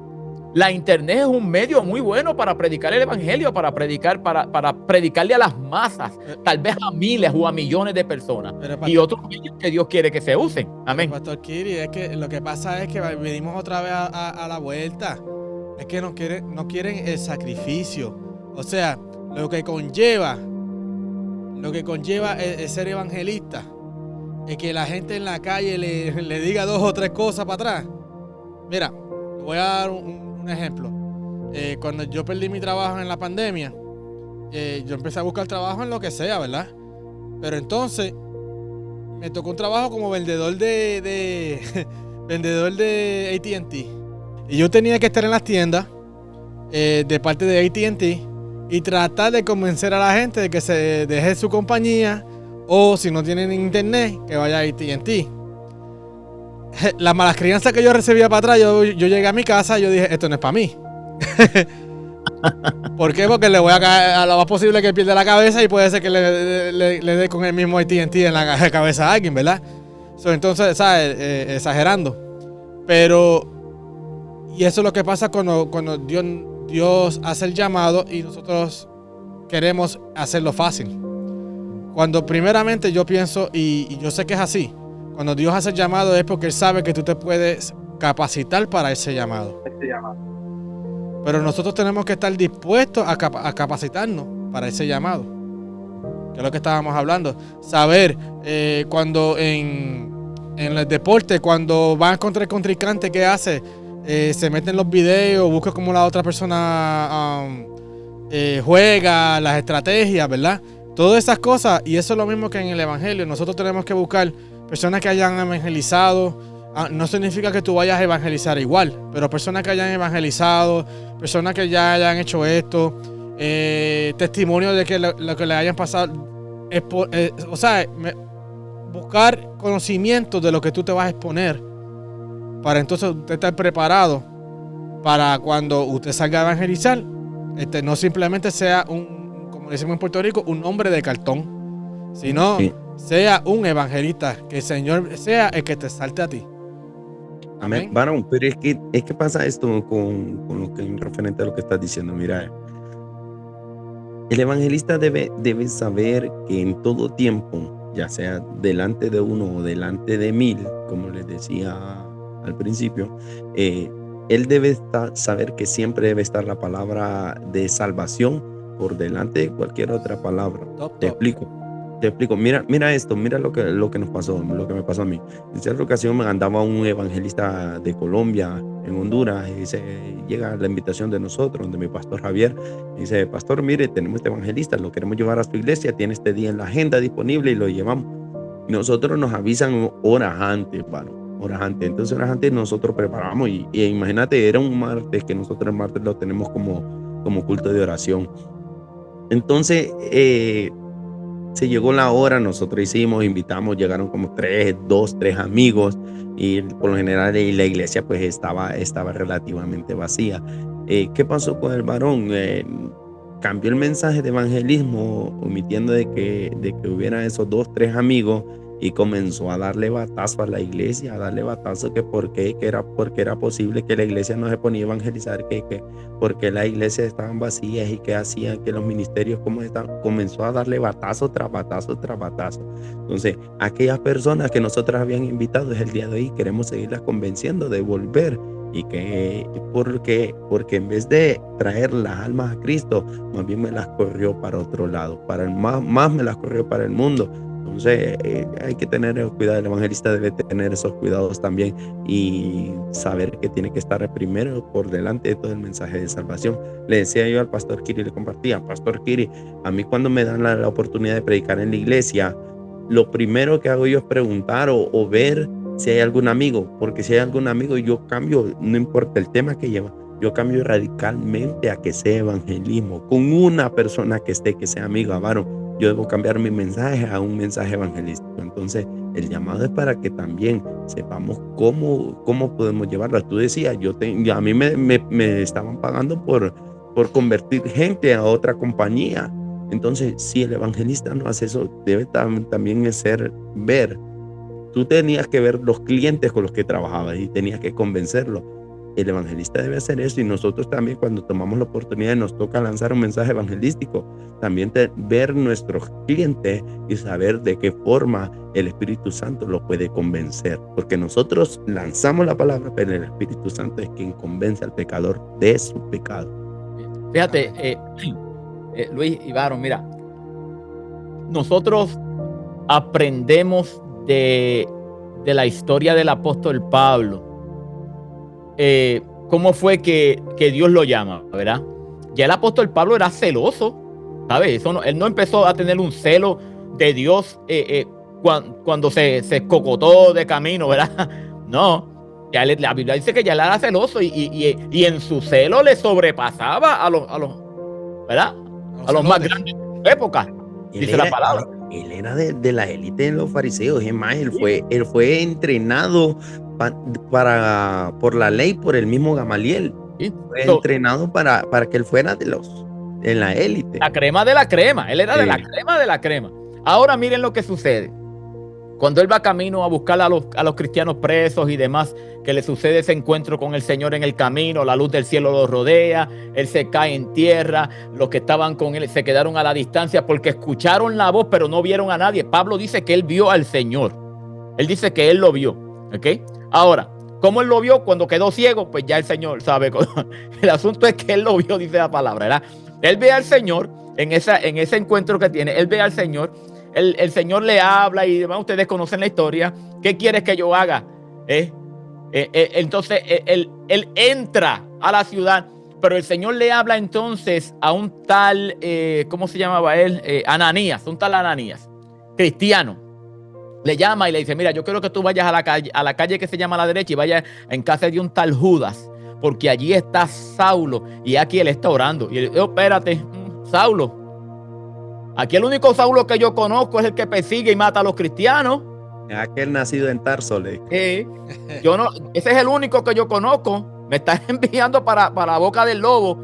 La internet es un medio muy bueno para predicar el evangelio, para predicarle a las masas, tal vez a miles o a millones de personas. Y otros medios que Dios quiere que se usen. Amén. Pastor Kiri, es que lo que pasa es que venimos otra vez a la vuelta. Es que no quieren el sacrificio. O sea, lo que conlleva es ser evangelista. Es que la gente en la calle le diga 2 o 3 cosas para atrás. Mira, voy a dar un ejemplo. Cuando yo perdí mi trabajo en la pandemia, yo empecé a buscar trabajo en lo que sea, ¿verdad? Pero entonces me tocó un trabajo como vendedor de AT&T. Y yo tenía que estar en las tiendas de parte de AT&T y tratar de convencer a la gente de que se deje su compañía, o si no tienen internet, que vaya a AT&T. Las malas crianzas que yo recibía para atrás, yo llegué a mi casa y yo dije, esto no es para mí. ¿Por qué? Porque le voy a caer, a lo más posible que pierda la cabeza, y puede ser que le dé con el mismo AT&T en la cabeza a alguien, ¿verdad? Entonces, ¿sabes? Exagerando. Pero, y eso es lo que pasa cuando Dios Dios hace el llamado y nosotros queremos hacerlo fácil. Cuando primeramente yo pienso, y yo sé que es así, cuando Dios hace el llamado es porque Él sabe que tú te puedes capacitar para ese llamado. Pero nosotros tenemos que estar dispuestos a capacitarnos para ese llamado, que es lo que estábamos hablando. Saber cuando en el deporte, cuando van contra el contrincante, ¿qué hace? Se mete en los videos, busca cómo la otra persona juega, las estrategias, ¿verdad? Todas esas cosas, y eso es lo mismo que en el evangelio. Nosotros tenemos que buscar personas que hayan evangelizado. No significa que tú vayas a evangelizar igual, pero personas que hayan evangelizado, personas que ya hayan hecho esto, testimonio de que lo que le hayan pasado, buscar conocimiento de lo que tú te vas a exponer, para entonces usted estar preparado para cuando usted salga a evangelizar, no simplemente sea como decimos en Puerto Rico, un hombre de cartón, sino sea un evangelista, que el Señor sea el que te salte a ti. Amén. Varón, pero es que pasa esto con lo que en referente a lo que estás diciendo. Mira, el evangelista debe saber que en todo tiempo, ya sea delante de uno o delante de 1000, como les decía al principio, él debe saber que siempre debe estar la palabra de salvación por delante de cualquier otra palabra. Te explico. Mira esto, mira lo que nos pasó, lo que me pasó a mí. En cierta ocasión me andaba un evangelista de Colombia, en Honduras, y llega la invitación de nosotros, de mi pastor Javier, y dice: pastor, mire, tenemos este evangelista, lo queremos llevar a su iglesia, tiene este día en la agenda disponible, y lo llevamos. Y nosotros nos avisan horas antes, horas antes. Entonces horas antes nosotros preparamos, y imagínate, era un martes, que nosotros el martes lo tenemos como culto de oración. Entonces se llegó la hora, nosotros invitamos, llegaron como 3 amigos, y por lo general la iglesia pues estaba relativamente vacía. ¿Qué pasó con el varón? Cambió el mensaje de evangelismo, omitiendo de que hubiera esos 2, 3 amigos, y comenzó a darle batazo a la iglesia, a darle batazo porque era posible que la iglesia no se ponía a evangelizar, porque las iglesias estaban vacías, y que hacían que los ministerios comenzó a darle batazo tras batazo tras batazo. Entonces, aquellas personas que nosotros habían invitado el día de hoy, queremos seguirlas convenciendo de volver, y que porque en vez de traer las almas a Cristo, más bien me las corrió para otro lado, más me las corrió para el mundo. Entonces hay que tener cuidado. El evangelista debe tener esos cuidados también, y saber que tiene que estar primero por delante de todo el mensaje de salvación. Le decía yo al pastor Kiri, le compartía: pastor Kiri, a mí cuando me dan la oportunidad de predicar en la iglesia, lo primero que hago yo es preguntar o ver si hay algún amigo, porque si hay algún amigo, yo cambio, no importa el tema que lleva, yo cambio radicalmente a que sea evangelismo, con una persona que sea amiga, varón. Yo debo cambiar mi mensaje a un mensaje evangelístico. Entonces, el llamado es para que también sepamos cómo podemos llevarlo. Tú decías, a mí me estaban pagando por convertir gente a otra compañía. Entonces, si el evangelista no hace eso, debe también ver. Tú tenías que ver los clientes con los que trabajabas y tenías que convencerlos. El evangelista debe hacer eso, y nosotros también, cuando tomamos la oportunidad, nos toca lanzar un mensaje evangelístico, también ver nuestros clientes y saber de qué forma el Espíritu Santo lo puede convencer, porque nosotros lanzamos la palabra, pero el Espíritu Santo es quien convence al pecador de su pecado. Fíjate, Luis y Varón, mira, nosotros aprendemos de la historia del apóstol Pablo. ¿Cómo fue que Dios lo llama, verdad? Ya el apóstol Pablo era celoso, ¿sabes? Él no empezó a tener un celo de Dios cuando se cocotó de camino, ¿verdad? No, la Biblia dice que ya él era celoso, y en su celo le sobrepasaba a los ¿verdad? A los más grandes de su época, dice la palabra. Él era de la élite de los fariseos. Es más, él fue entrenado por la ley, por el mismo Gamaliel. ¿Sí? Fue entrenado para que él fuera en la élite. La crema de la crema. Él era de la crema de la crema. Ahora miren lo que sucede. Cuando él va camino a buscar a los cristianos presos y demás, que le sucede ese encuentro con el Señor en el camino, la luz del cielo lo rodea, él se cae en tierra, los que estaban con él se quedaron a la distancia porque escucharon la voz pero no vieron a nadie. Pablo dice que él vio al Señor, él dice que él lo vio, ¿ok? Ahora, ¿cómo él lo vio? Cuando quedó ciego, pues ya el Señor sabe. El asunto es que él lo vio, dice la palabra, ¿verdad? Él ve al Señor en ese encuentro que tiene, él ve al Señor. El Señor le habla y demás, ustedes conocen la historia. ¿Qué quieres que yo haga? Entonces él entra a la ciudad, pero el Señor le habla entonces a un tal, ¿cómo se llamaba él? Ananías, un tal Ananías, cristiano. Le llama y le dice, mira, yo quiero que tú vayas a la calle que se llama a la derecha y vayas en casa de un tal Judas, porque allí está Saulo y aquí él está orando. Y él dice, espérate, Saulo. Aquí el único Saulo que yo conozco es el que persigue y mata a los cristianos. Aquel nacido en Tarso. Yo no, ese es el único que yo conozco. Me estás enviando para la boca del lobo.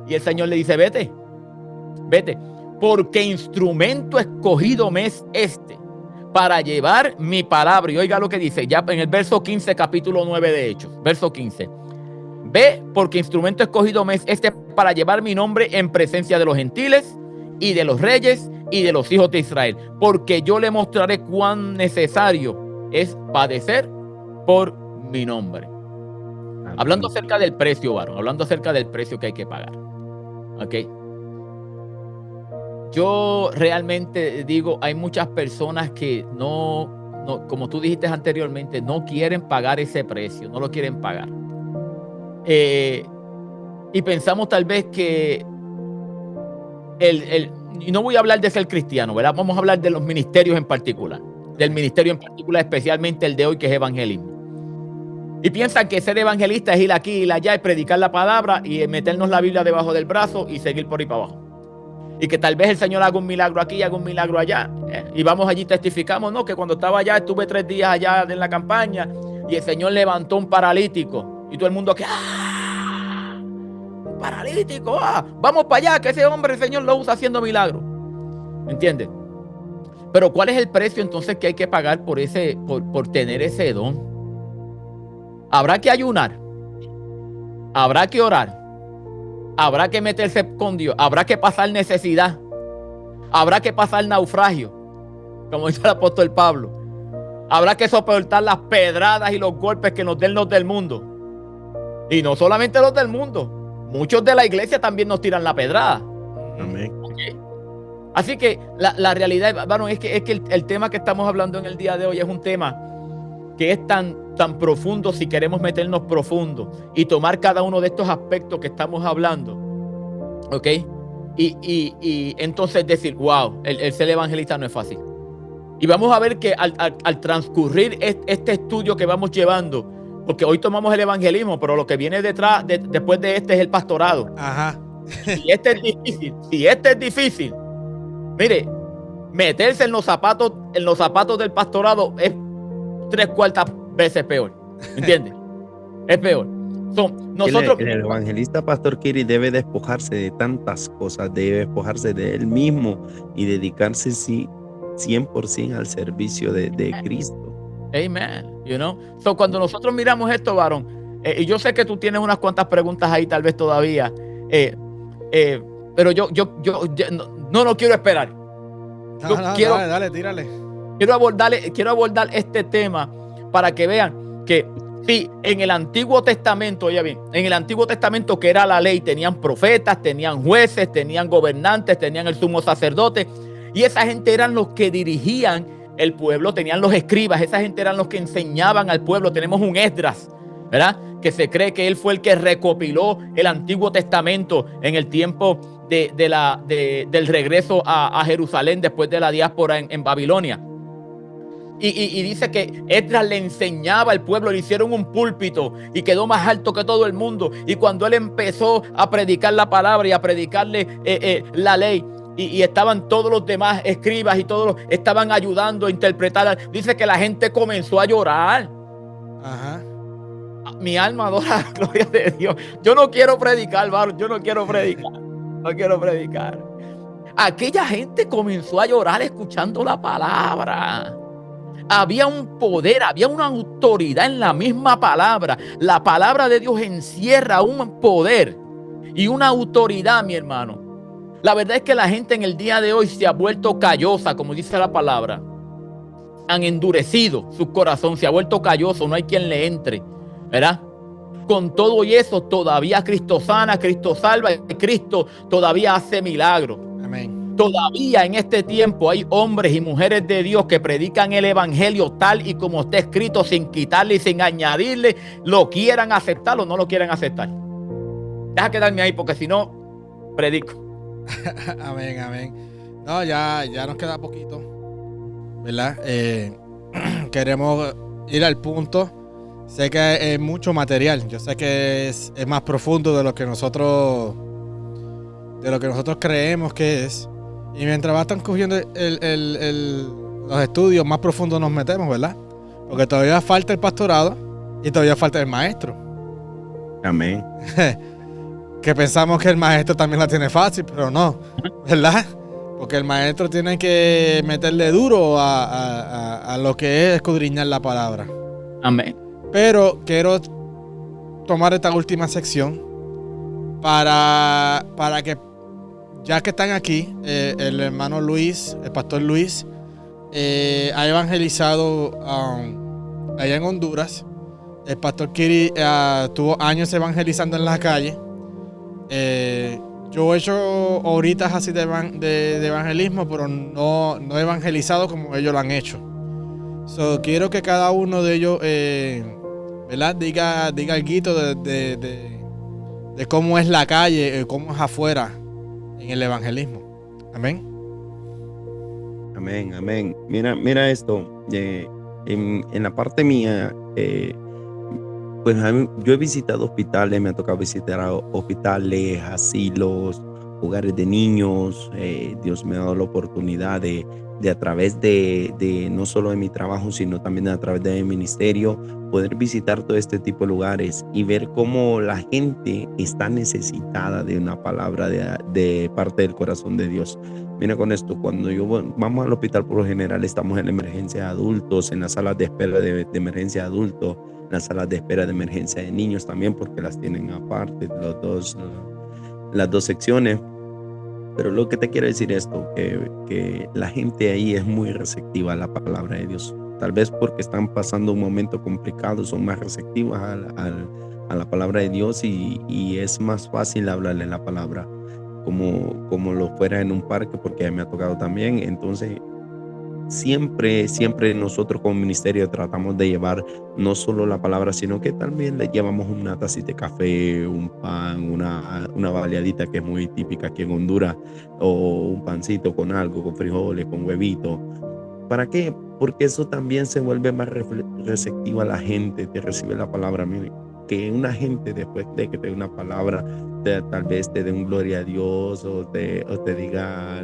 Y el Señor le dice, vete, porque instrumento escogido me es este, para llevar mi palabra. Y oiga lo que dice, ya en el verso 15, capítulo 9 de Hechos, verso 15. Ve, porque instrumento escogido me es este, para llevar mi nombre en presencia de los gentiles y de los reyes y de los hijos de Israel, porque yo le mostraré cuán necesario es padecer por mi nombre. Amén. Hablando acerca del precio, varón, hablando acerca del precio que hay que pagar. ¿Ok? Yo realmente digo, hay muchas personas que no, como tú dijiste anteriormente, no quieren pagar ese precio, no lo quieren pagar. Y pensamos tal vez que y no voy a hablar de ser cristiano, ¿verdad? Vamos a hablar de los ministerios en particular, del ministerio en particular, especialmente el de hoy, que es evangelismo. Y piensan que ser evangelista es ir aquí y ir allá y predicar la palabra y meternos la Biblia debajo del brazo y seguir por ahí para abajo. Y que tal vez el Señor haga un milagro aquí y haga un milagro allá. Y vamos allí y testificamos, no, que cuando estaba allá, estuve 3 días allá en la campaña y el Señor levantó un paralítico. Y todo el mundo aquí, paralítico, vamos para allá, que ese hombre el Señor lo usa haciendo milagros. ¿Me entienden? Pero ¿cuál es el precio entonces que hay que pagar por tener ese don? Habrá que ayunar, habrá que orar, habrá que meterse con Dios, habrá que pasar necesidad, habrá que pasar naufragio, como dice el apóstol Pablo, habrá que soportar las pedradas y los golpes que nos den los del mundo. Y no solamente los del mundo, muchos de la iglesia también nos tiran la pedrada. Amén. Okay. Así que la realidad, varón, es que el tema que estamos hablando en el día de hoy es un tema que es tan profundo, si queremos meternos profundo y tomar cada uno de estos aspectos que estamos hablando. ¿Ok? Y entonces decir, wow, el ser evangelista no es fácil. Y vamos a ver que al transcurrir este estudio que vamos llevando, porque hoy tomamos el evangelismo, pero lo que viene después de este es el pastorado. Ajá. Si este es difícil, mire, meterse en los zapatos del pastorado es 3/4 veces peor. ¿Entiendes? Es peor. Nosotros, el evangelista Pastor Kiri debe despojarse de tantas cosas, debe despojarse de él mismo y dedicarse 100% al servicio de Cristo. Amen. You know? Cuando nosotros miramos esto, varón, y yo sé que tú tienes unas cuantas preguntas ahí tal vez todavía, pero yo no quiero esperar. Dale, tírale. Quiero abordar este tema para que vean que sí, en el Antiguo Testamento, oye bien, en el Antiguo Testamento, que era la ley, tenían profetas, tenían jueces, tenían gobernantes, tenían el sumo sacerdote, y esa gente eran los que dirigían el pueblo, tenían los escribas, esa gente eran los que enseñaban al pueblo. Tenemos un Esdras, ¿verdad? Que se cree que él fue el que recopiló el Antiguo Testamento en el tiempo del regreso a Jerusalén después de la diáspora en Babilonia. Y dice que Esdras le enseñaba al pueblo, le hicieron un púlpito y quedó más alto que todo el mundo. Y cuando él empezó a predicar la palabra y a predicarle la ley, y estaban todos los demás escribas y todos estaban ayudando a interpretar, dice que la gente comenzó a llorar. Ajá. Mi alma adora la gloria de Dios. Yo no quiero predicar, varón, yo no quiero predicar. No quiero predicar. Aquella gente comenzó a llorar escuchando la palabra. Había un poder, había una autoridad en la misma palabra. La palabra de Dios encierra un poder y una autoridad, mi hermano. La verdad es que la gente en el día de hoy se ha vuelto callosa, como dice la palabra. Han endurecido su corazón, se ha vuelto calloso, no hay quien le entre, ¿verdad? Con todo y eso, todavía Cristo sana, Cristo salva, y Cristo todavía hace milagros. Amén. Todavía en este tiempo hay hombres y mujeres de Dios que predican el evangelio tal y como está escrito, sin quitarle y sin añadirle, lo quieran aceptar o no lo quieran aceptar. Deja quedarme ahí porque si no, predico. Amén, amén. No, ya nos queda poquito, ¿verdad? Queremos ir al punto. Sé que es mucho material. Yo sé que es más profundo de lo que nosotros creemos que es. Y mientras van cogiendo los estudios, más profundos nos metemos, ¿verdad? Porque todavía falta el pastorado y todavía falta el maestro. Amén. Que pensamos que el maestro también la tiene fácil, pero no, ¿verdad? Porque el maestro tiene que meterle duro a lo que es escudriñar la palabra. Amén. Pero quiero tomar esta última sección para que, ya que están aquí, el hermano Luis, el pastor Luis, ha evangelizado allá en Honduras. El pastor Kiri tuvo años evangelizando en la calle. Yo he hecho horitas así de evangelismo, pero no he evangelizado como ellos lo han hecho. Quiero que cada uno de ellos, ¿verdad? Diga algo de cómo es la calle, cómo es afuera en el evangelismo. Amén. Amén, amén. Mira esto. En la parte mía, pues yo he visitado hospitales, me ha tocado visitar hospitales, asilos, hogares de niños. Dios me ha dado la oportunidad de a través de no solo de mi trabajo, sino también a través de mi ministerio, poder visitar todo este tipo de lugares y ver cómo la gente está necesitada de una palabra de parte del corazón de Dios. Mira con esto, cuando vamos al hospital, por lo general estamos en la emergencia de adultos, en las salas de espera de emergencia de adultos, en las salas de espera de emergencia de niños también, porque las tienen aparte, las dos secciones. Pero lo que te quiero decir es esto, que la gente ahí es muy receptiva a la palabra de Dios. Tal vez porque están pasando un momento complicado, son más receptivas a la palabra de Dios y es más fácil hablarle la palabra como lo fuera en un parque, porque a mí me ha tocado también. Entonces, siempre nosotros como ministerio tratamos de llevar no solo la palabra, sino que también le llevamos una tacita de café, un pan, una baleadita que es muy típica aquí en Honduras, o un pancito con algo, con frijoles, con huevito. ¿Para qué? Porque eso también se vuelve más receptiva a la gente, te recibe la palabra. Mire, que una gente después de que te dé una palabra, tal vez te dé un gloria a Dios o te diga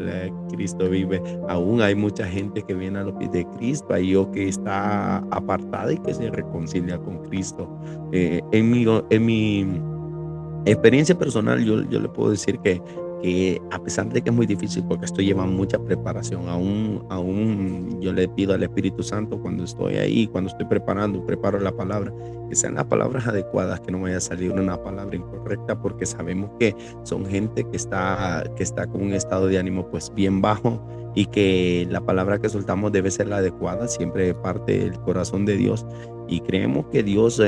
Cristo vive. Aún hay mucha gente que viene a los pies de Cristo ahí, o que está apartada y que se reconcilia con Cristo. En mi experiencia personal, yo le puedo decir que a pesar de que es muy difícil, porque esto lleva mucha preparación, aún yo le pido al Espíritu Santo cuando estoy ahí, cuando estoy preparo la palabra, que sean las palabras adecuadas, que no vaya a salir una palabra incorrecta, porque sabemos que son gente que está con un estado de ánimo pues bien bajo, y que la palabra que soltamos debe ser la adecuada, siempre parte del corazón de Dios, y creemos que Dios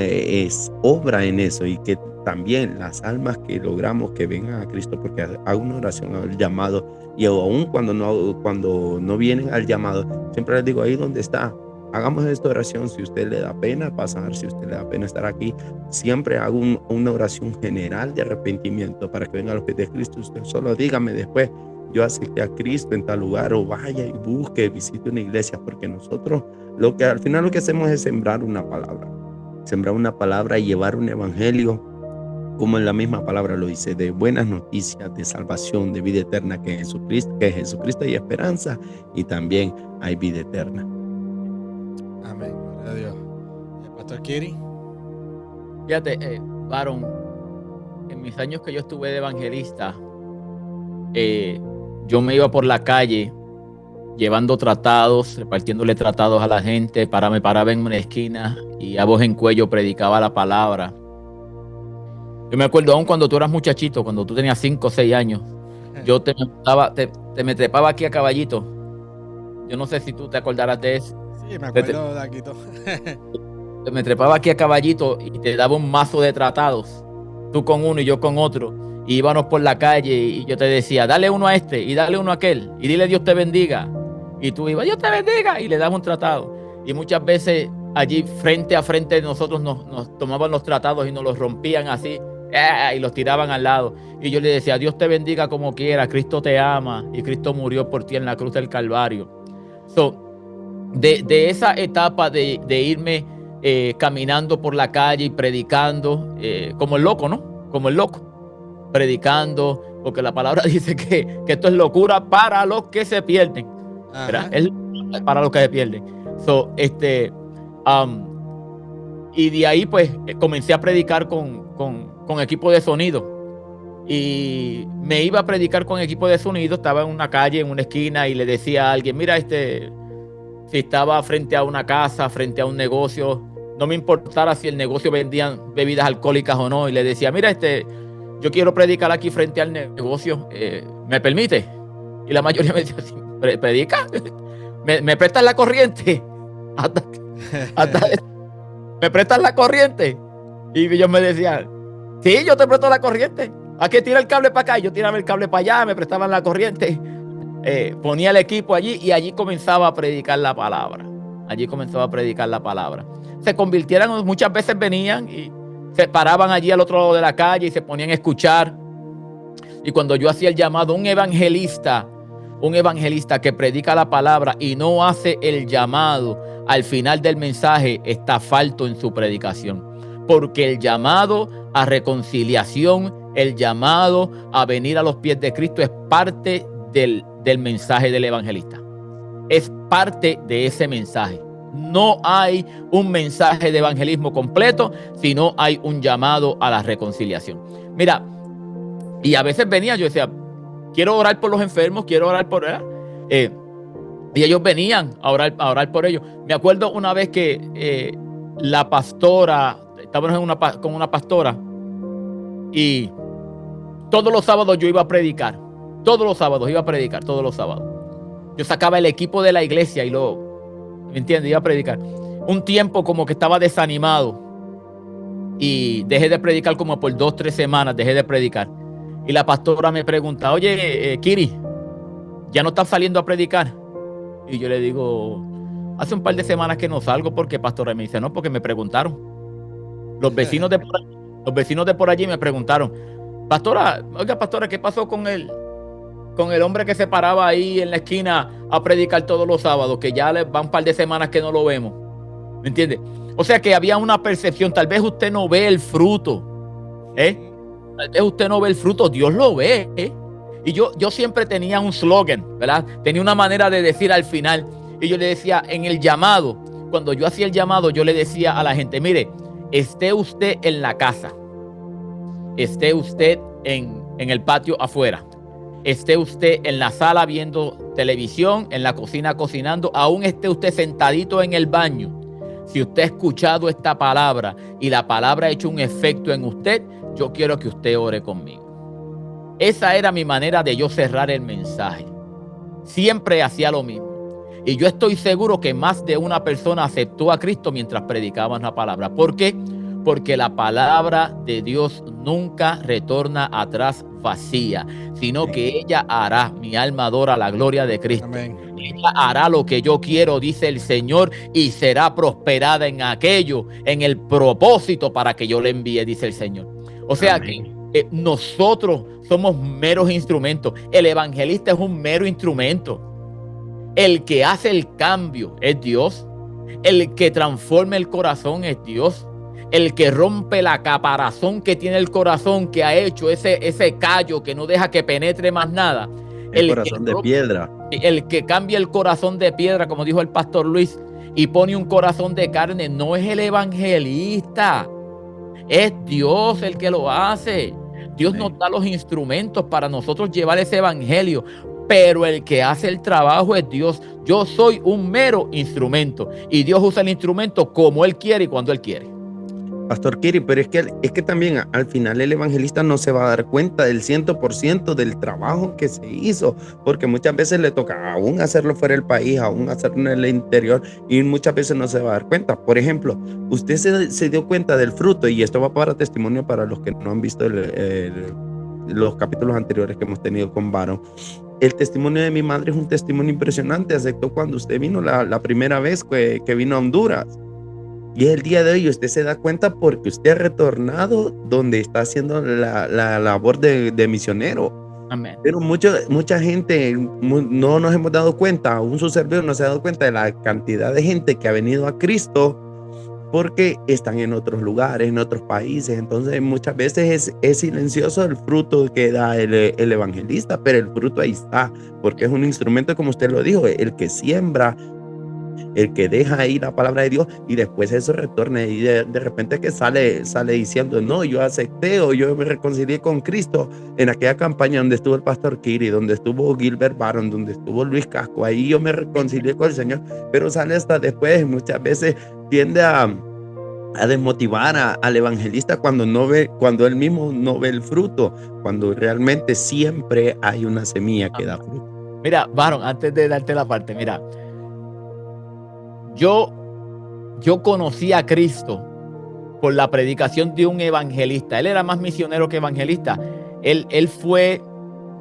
obra en eso, y que también las almas que logramos que vengan a Cristo, porque hago una oración al llamado, y aún cuando no vienen al llamado, siempre les digo, ahí donde está, hagamos esta oración. Si usted le da pena pasar, si usted le da pena estar aquí, siempre hago una oración general de arrepentimiento para que venga a los pies de Cristo. Usted solo dígame después, yo acepté a Cristo en tal lugar, o vaya y busque, visite una iglesia, porque nosotros al final lo que hacemos es sembrar una palabra y llevar un evangelio, como en la misma palabra lo dice, de buenas noticias, de salvación, de vida eterna, que en Jesucristo hay esperanza y también hay vida eterna. Amén, gloria a Dios. Pastor Kiri. Fíjate, Baron, en mis años que yo estuve de evangelista, yo me iba por la calle llevando tratados, repartiéndole tratados a la gente. Me paraba en una esquina y a voz en cuello predicaba la palabra. Yo me acuerdo aún cuando tú eras muchachito, cuando tú tenías 5 o 6 años, yo me trepaba aquí a caballito. Yo no sé si tú te acordarás de eso. Sí, me acuerdo de aquí todo. Me trepaba aquí a caballito y te daba un mazo de tratados, tú con uno y yo con otro, y íbamos por la calle y yo te decía, dale uno a este y dale uno a aquel y dile Dios te bendiga, y tú ibas, Dios te bendiga, y le daba un tratado, y muchas veces allí frente a frente de nosotros nos tomaban los tratados y nos los rompían así, y los tiraban al lado, y yo le decía, Dios te bendiga como quiera, Cristo te ama y Cristo murió por ti en la cruz del Calvario. De esa etapa de irme caminando por la calle y predicando, como el loco, ¿no? Como el loco, predicando, porque la palabra dice que esto es locura para los que se pierden, ¿verdad? Es para los que se pierden. Y de ahí pues comencé a predicar con equipo de sonido. Y me iba a predicar con equipo de sonido, estaba en una calle, en una esquina, y le decía a alguien, mira, si estaba frente a una casa, frente a un negocio, no me importara si el negocio vendían bebidas alcohólicas o no, y le decía, mira, yo quiero predicar aquí frente al negocio, ¿me permite? Y la mayoría me decía, sí, ¿predica? ¿Me prestas la corriente? ¿Me prestas la corriente? Y ellos me decían, sí, yo te presto la corriente. Aquí tira el cable para acá, y yo tiraba el cable para allá, me prestaban la corriente. Ponía el equipo allí y allí comenzaba a predicar la palabra. Se convirtieron, muchas veces venían y se paraban allí al otro lado de la calle y se ponían a escuchar. Y cuando yo hacía el llamado, un evangelista que predica la palabra y no hace el llamado al final del mensaje, está falto en su predicación. Porque el llamado a reconciliación, el llamado a venir a los pies de Cristo es parte del mensaje del evangelista. Es parte de ese mensaje. No hay un mensaje de evangelismo completo si no hay un llamado a la reconciliación. Mira, y a veces venía, yo decía, quiero orar por los enfermos, quiero orar por... y ellos venían a orar por ellos. Me acuerdo una vez que la pastora, estábamos con una pastora, y todos los sábados yo iba a predicar. Todos los sábados. Yo sacaba el equipo de la iglesia y ¿me entiendes? Iba a predicar. Un tiempo como que estaba desanimado y dejé de predicar como por 2 o 3 semanas, dejé de predicar. Y la pastora me pregunta, oye, Kiri, ¿ya no estás saliendo a predicar? Y yo le digo, hace un par de semanas que no salgo. ¿Por qué, pastora? Y me dice, no, porque me preguntaron. Los vecinos de por allí me preguntaron, pastora, oiga, pastora, ¿qué pasó con el hombre que se paraba ahí en la esquina a predicar todos los sábados, que ya van un par de semanas que no lo vemos? ¿Me entiende? O sea que había una percepción. Tal vez usted no ve el fruto, tal vez usted no ve el fruto, Dios lo ve, Y yo siempre tenía un slogan, ¿verdad? Tenía una manera de decir al final, y yo le decía en el llamado, cuando yo hacía el llamado, yo le decía a la gente, mire, esté usted en la casa, esté usted en el patio afuera, esté usted en la sala viendo televisión, en la cocina cocinando, aún esté usted sentadito en el baño, si usted ha escuchado esta palabra y la palabra ha hecho un efecto en usted, yo quiero que usted ore conmigo. Esa era mi manera de yo cerrar el mensaje. Siempre hacía lo mismo. Y yo estoy seguro que más de una persona aceptó a Cristo mientras predicaban la palabra. ¿Por qué? Porque la palabra de Dios nunca retorna atrás vacía, sino que ella hará, mi alma adora la gloria de Cristo. Amén. Ella hará lo que yo quiero, dice el Señor, y será prosperada en aquello, en el propósito para que yo le envíe, dice el Señor. O sea que nosotros somos meros instrumentos. El evangelista es un mero instrumento. El que hace el cambio es Dios. El que transforma el corazón es Dios. El que rompe la caparazón que tiene el corazón, que ha hecho ese callo que no deja que penetre más nada. El corazón de piedra. El que cambia el corazón de piedra, como dijo el pastor Luis, y pone un corazón de carne, no es el evangelista. Es Dios el que lo hace. Dios nos da los instrumentos para nosotros llevar ese evangelio. pero el que hace el trabajo es Dios. Yo soy un mero instrumento y Dios usa el instrumento como Él quiere y cuando Él quiere. Pastor Kiri, pero es que también al final el evangelista no se va a dar cuenta del 100% del trabajo que se hizo, porque muchas veces le toca aún hacerlo fuera del país, aún hacerlo en el interior, y muchas veces no se va a dar cuenta. Por ejemplo, usted se dio cuenta del fruto, y esto va para testimonio para los que no han visto los capítulos anteriores que hemos tenido con Baron. El testimonio de mi madre es un testimonio impresionante, excepto cuando usted vino la primera vez que vino a Honduras. Y el día de hoy usted se da cuenta porque usted ha retornado donde está haciendo la labor de misionero. Amén. Pero mucha gente no nos hemos dado cuenta, aún su servidor no se ha dado cuenta de la cantidad de gente que ha venido a Cristo porque están en otros lugares, en otros países. Entonces muchas veces es silencioso el fruto que da el evangelista, pero el fruto ahí está, porque es un instrumento, como usted lo dijo, el que siembra, el que deja ahí la palabra de Dios, y después eso retorna, y de repente que sale diciendo, no, yo acepté o yo me reconcilié con Cristo en aquella campaña donde estuvo el pastor Kiri, donde estuvo Gilbert Baron, donde estuvo Luis Casco, ahí yo me reconcilié con el Señor, pero sale hasta después. Muchas veces tiende a desmotivar al evangelista cuando él mismo no ve el fruto, cuando realmente siempre hay una semilla que da fruto. Mira, Baron, antes de darte la parte, mira, yo conocí a Cristo por la predicación de un evangelista. Él era más misionero que evangelista. Él fue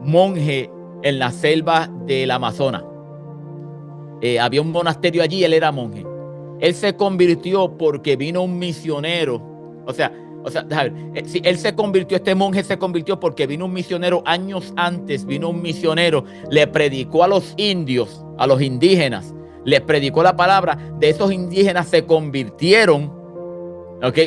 monje en la selva del Amazonas. Había un monasterio allí, él era monje. Él se convirtió porque vino un misionero. O sea, él se convirtió, este monje se convirtió porque vino un misionero años antes. Vino un misionero, le predicó a los indios, a los indígenas. Les predicó la palabra. De esos indígenas se convirtieron,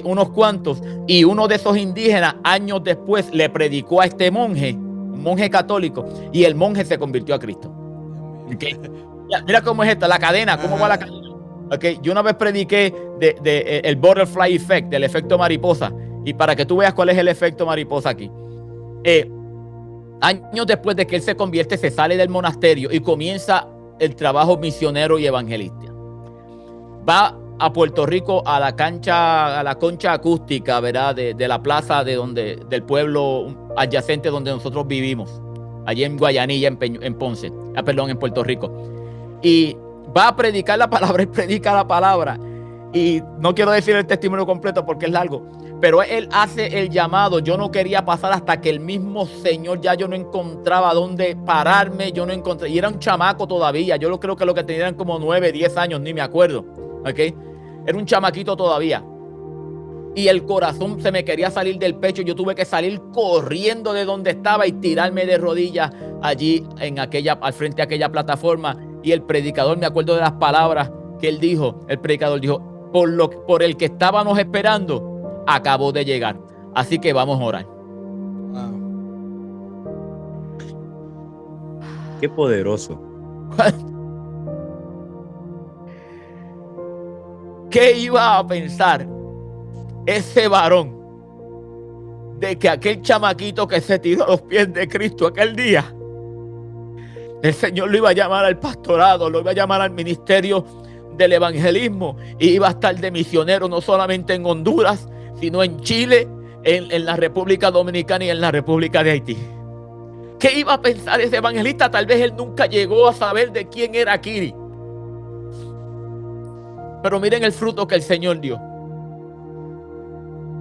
unos cuantos, y uno de esos indígenas años después le predicó a este monje, un monje católico, y el monje se convirtió a Cristo. Mira cómo es esta, la cadena, cómo va la cadena. Yo una vez prediqué el butterfly effect, del efecto mariposa, y para que tú veas cuál es el efecto mariposa aquí. Años después de que él se convierte, se sale del monasterio y comienza el trabajo misionero y evangelista. Va a Puerto Rico a la concha acústica, ¿verdad? De la plaza del pueblo adyacente donde nosotros vivimos, allí en Guayanilla, en Ponce, en Puerto Rico. Y va a predicar la palabra, y predica la palabra. Y no quiero decir el testimonio completo porque es largo, pero él hace el llamado. Yo no quería pasar hasta que el mismo Señor, ya yo no encontraba dónde pararme, y era un chamaco todavía. Yo creo que lo que tenía eran como 9, 10 años, ni me acuerdo. Era un chamaquito todavía. Y el corazón se me quería salir del pecho. Yo tuve que salir corriendo de donde estaba y tirarme de rodillas allí al frente de aquella plataforma. Y el predicador, me acuerdo de las palabras que él dijo. El predicador dijo: por el que estábamos esperando, acabó de llegar. Así que vamos a orar. Wow. Qué poderoso. ¿Qué iba a pensar ese varón de que aquel chamaquito que se tiró a los pies de Cristo aquel día, el Señor lo iba a llamar al pastorado, lo iba a llamar al ministerio del evangelismo, y iba a estar de misionero no solamente en Honduras, sino en Chile, en la República Dominicana y en la República de Haití? ¿Qué iba a pensar ese evangelista? Tal vez él nunca llegó a saber de quién era Kiri. Pero miren el fruto que el Señor dio.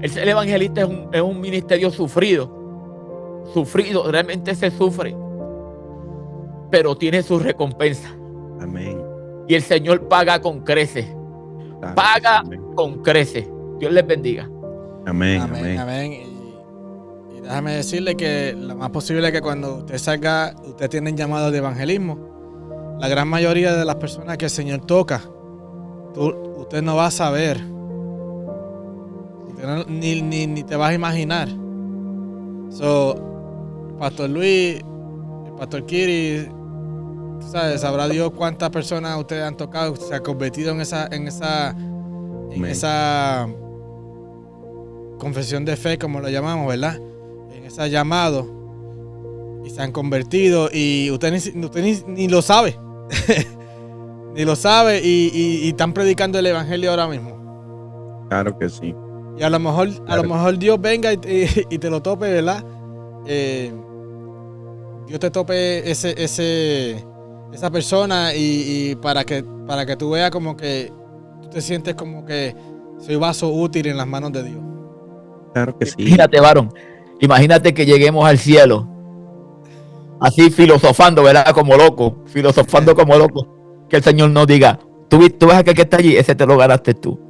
El evangelista es un ministerio sufrido, realmente se sufre, pero tiene su recompensa. Amén. Y el Señor paga con creces. Paga con creces. Dios les bendiga. Amén. Amén. Y déjame decirle que lo más posible es que cuando usted salga, usted tiene llamado de evangelismo. La gran mayoría de las personas que el Señor toca, usted no va a saber. Usted ni te vas a imaginar. Pastor Luis, el Pastor Kiri, ¿sabes? Sabrá Dios cuántas personas ustedes han tocado, se han convertido en esa confesión de fe, como lo llamamos, ¿verdad? En ese llamado. y se han convertido y usted ni lo sabe. Ni lo sabe y están predicando el evangelio ahora mismo. Claro que sí. Y a lo mejor Dios venga y te lo tope, ¿verdad? Dios te tope esa persona y para que tú veas como que tú te sientes como que soy vaso útil en las manos de Dios. Claro que sí. Imagínate, varón. Imagínate que lleguemos al cielo así filosofando, ¿verdad? Como loco, filosofando como loco. Que el Señor nos diga, tú ves aquel que está allí, ese te lo ganaste tú.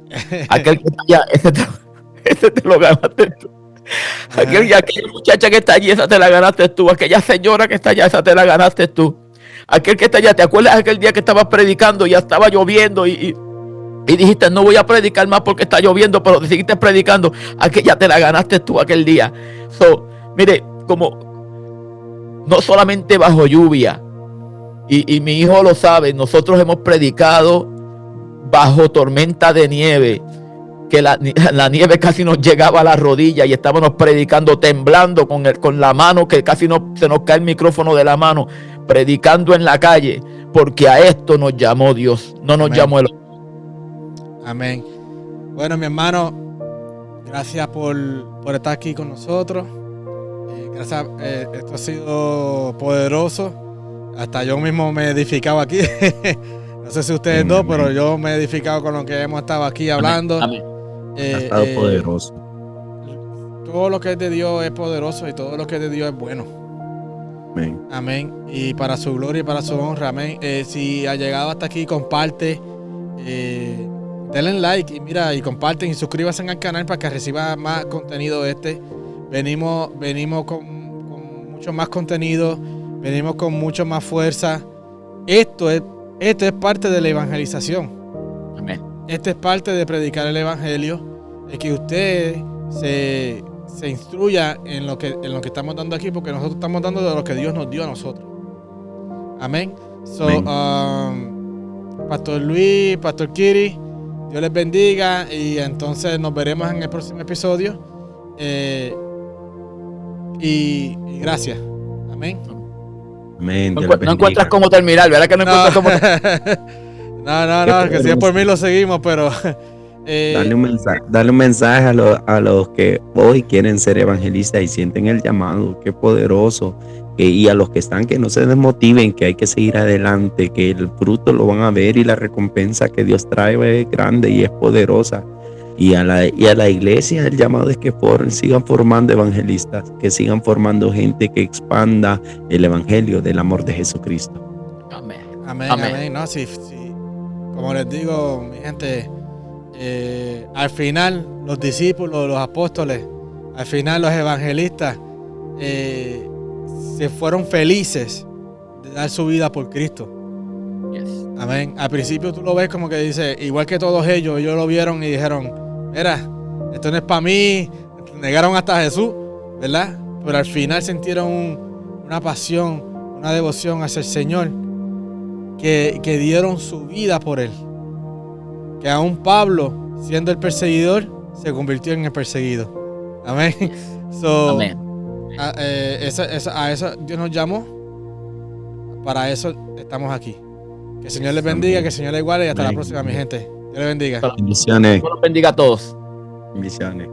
Aquel que está allá, ese te lo ganaste tú. Aquella muchacha que está allí, esa te la ganaste tú. Aquella señora que está allá, esa te la ganaste tú. Aquel que está allá, ¿te acuerdas aquel día que estabas predicando? Ya estaba lloviendo y dijiste, no voy a predicar más porque está lloviendo, pero seguiste predicando. Aquella te la ganaste tú aquel día. Mire, como no solamente bajo lluvia, y mi hijo lo sabe, nosotros hemos predicado bajo tormenta de nieve, que la nieve casi nos llegaba a la rodilla y estábamos predicando temblando con la mano, que casi se nos cae el micrófono de la mano, predicando en la calle, porque a esto nos llamó Dios, no nos llamó el hombre. Amén. Bueno, mi hermano, gracias por estar aquí con nosotros. Gracias, esto ha sido poderoso. Hasta yo mismo me he edificado aquí. No sé si ustedes dos, pero yo me he edificado con lo que hemos estado aquí hablando. Amén. Ha estado poderoso. Todo lo que es de Dios es poderoso y todo lo que es de Dios es bueno. Amén. Amén. Y para su gloria y para su honra. Amén. Si ha llegado hasta aquí, comparte. Denle like y comparten y suscríbanse al canal para que reciba más contenido Venimos con mucho más contenido. Venimos con mucho más fuerza. Esto es parte de la evangelización. Amén. Esto es parte de predicar el evangelio. Es que usted se instruya en lo que estamos dando aquí, porque nosotros estamos dando de lo que Dios nos dio a nosotros. Amén. Pastor Luis, Pastor Kiri, Dios les bendiga y entonces nos veremos en el próximo episodio. Y gracias. Amén. Amén. No encuentras cómo terminar, ¿verdad que no encuentras cómo terminar? No, que si es por mí lo seguimos, pero dale un mensaje a los que hoy quieren ser evangelistas y sienten el llamado, qué poderoso. Y a los que están, que no se desmotiven, que hay que seguir adelante, que el fruto lo van a ver y la recompensa que Dios trae es grande y es poderosa. Y a la iglesia el llamado es que sigan formando evangelistas, que sigan formando gente que expanda el evangelio del amor de Jesucristo. Amén. No, sí. Como les digo, mi gente, al final los discípulos, los apóstoles, al final los evangelistas se fueron felices de dar su vida por Cristo. Yes. Amén. Al principio tú lo ves como que dice, igual que todos ellos lo vieron y dijeron, mira, esto no es para mí, negaron hasta a Jesús, ¿verdad? Pero al final sintieron una pasión, una devoción hacia el Señor, que dieron su vida por Él. Que aún Pablo, siendo el perseguidor, se convirtió en el perseguido. Amén. Amén. A eso Dios nos llamó. Para eso estamos aquí. Que el Señor les bendiga, que el Señor les guarde y hasta la próxima, mi gente. Dios les bendiga. Bendiciones. Dios los bendiga a todos. Bendiciones.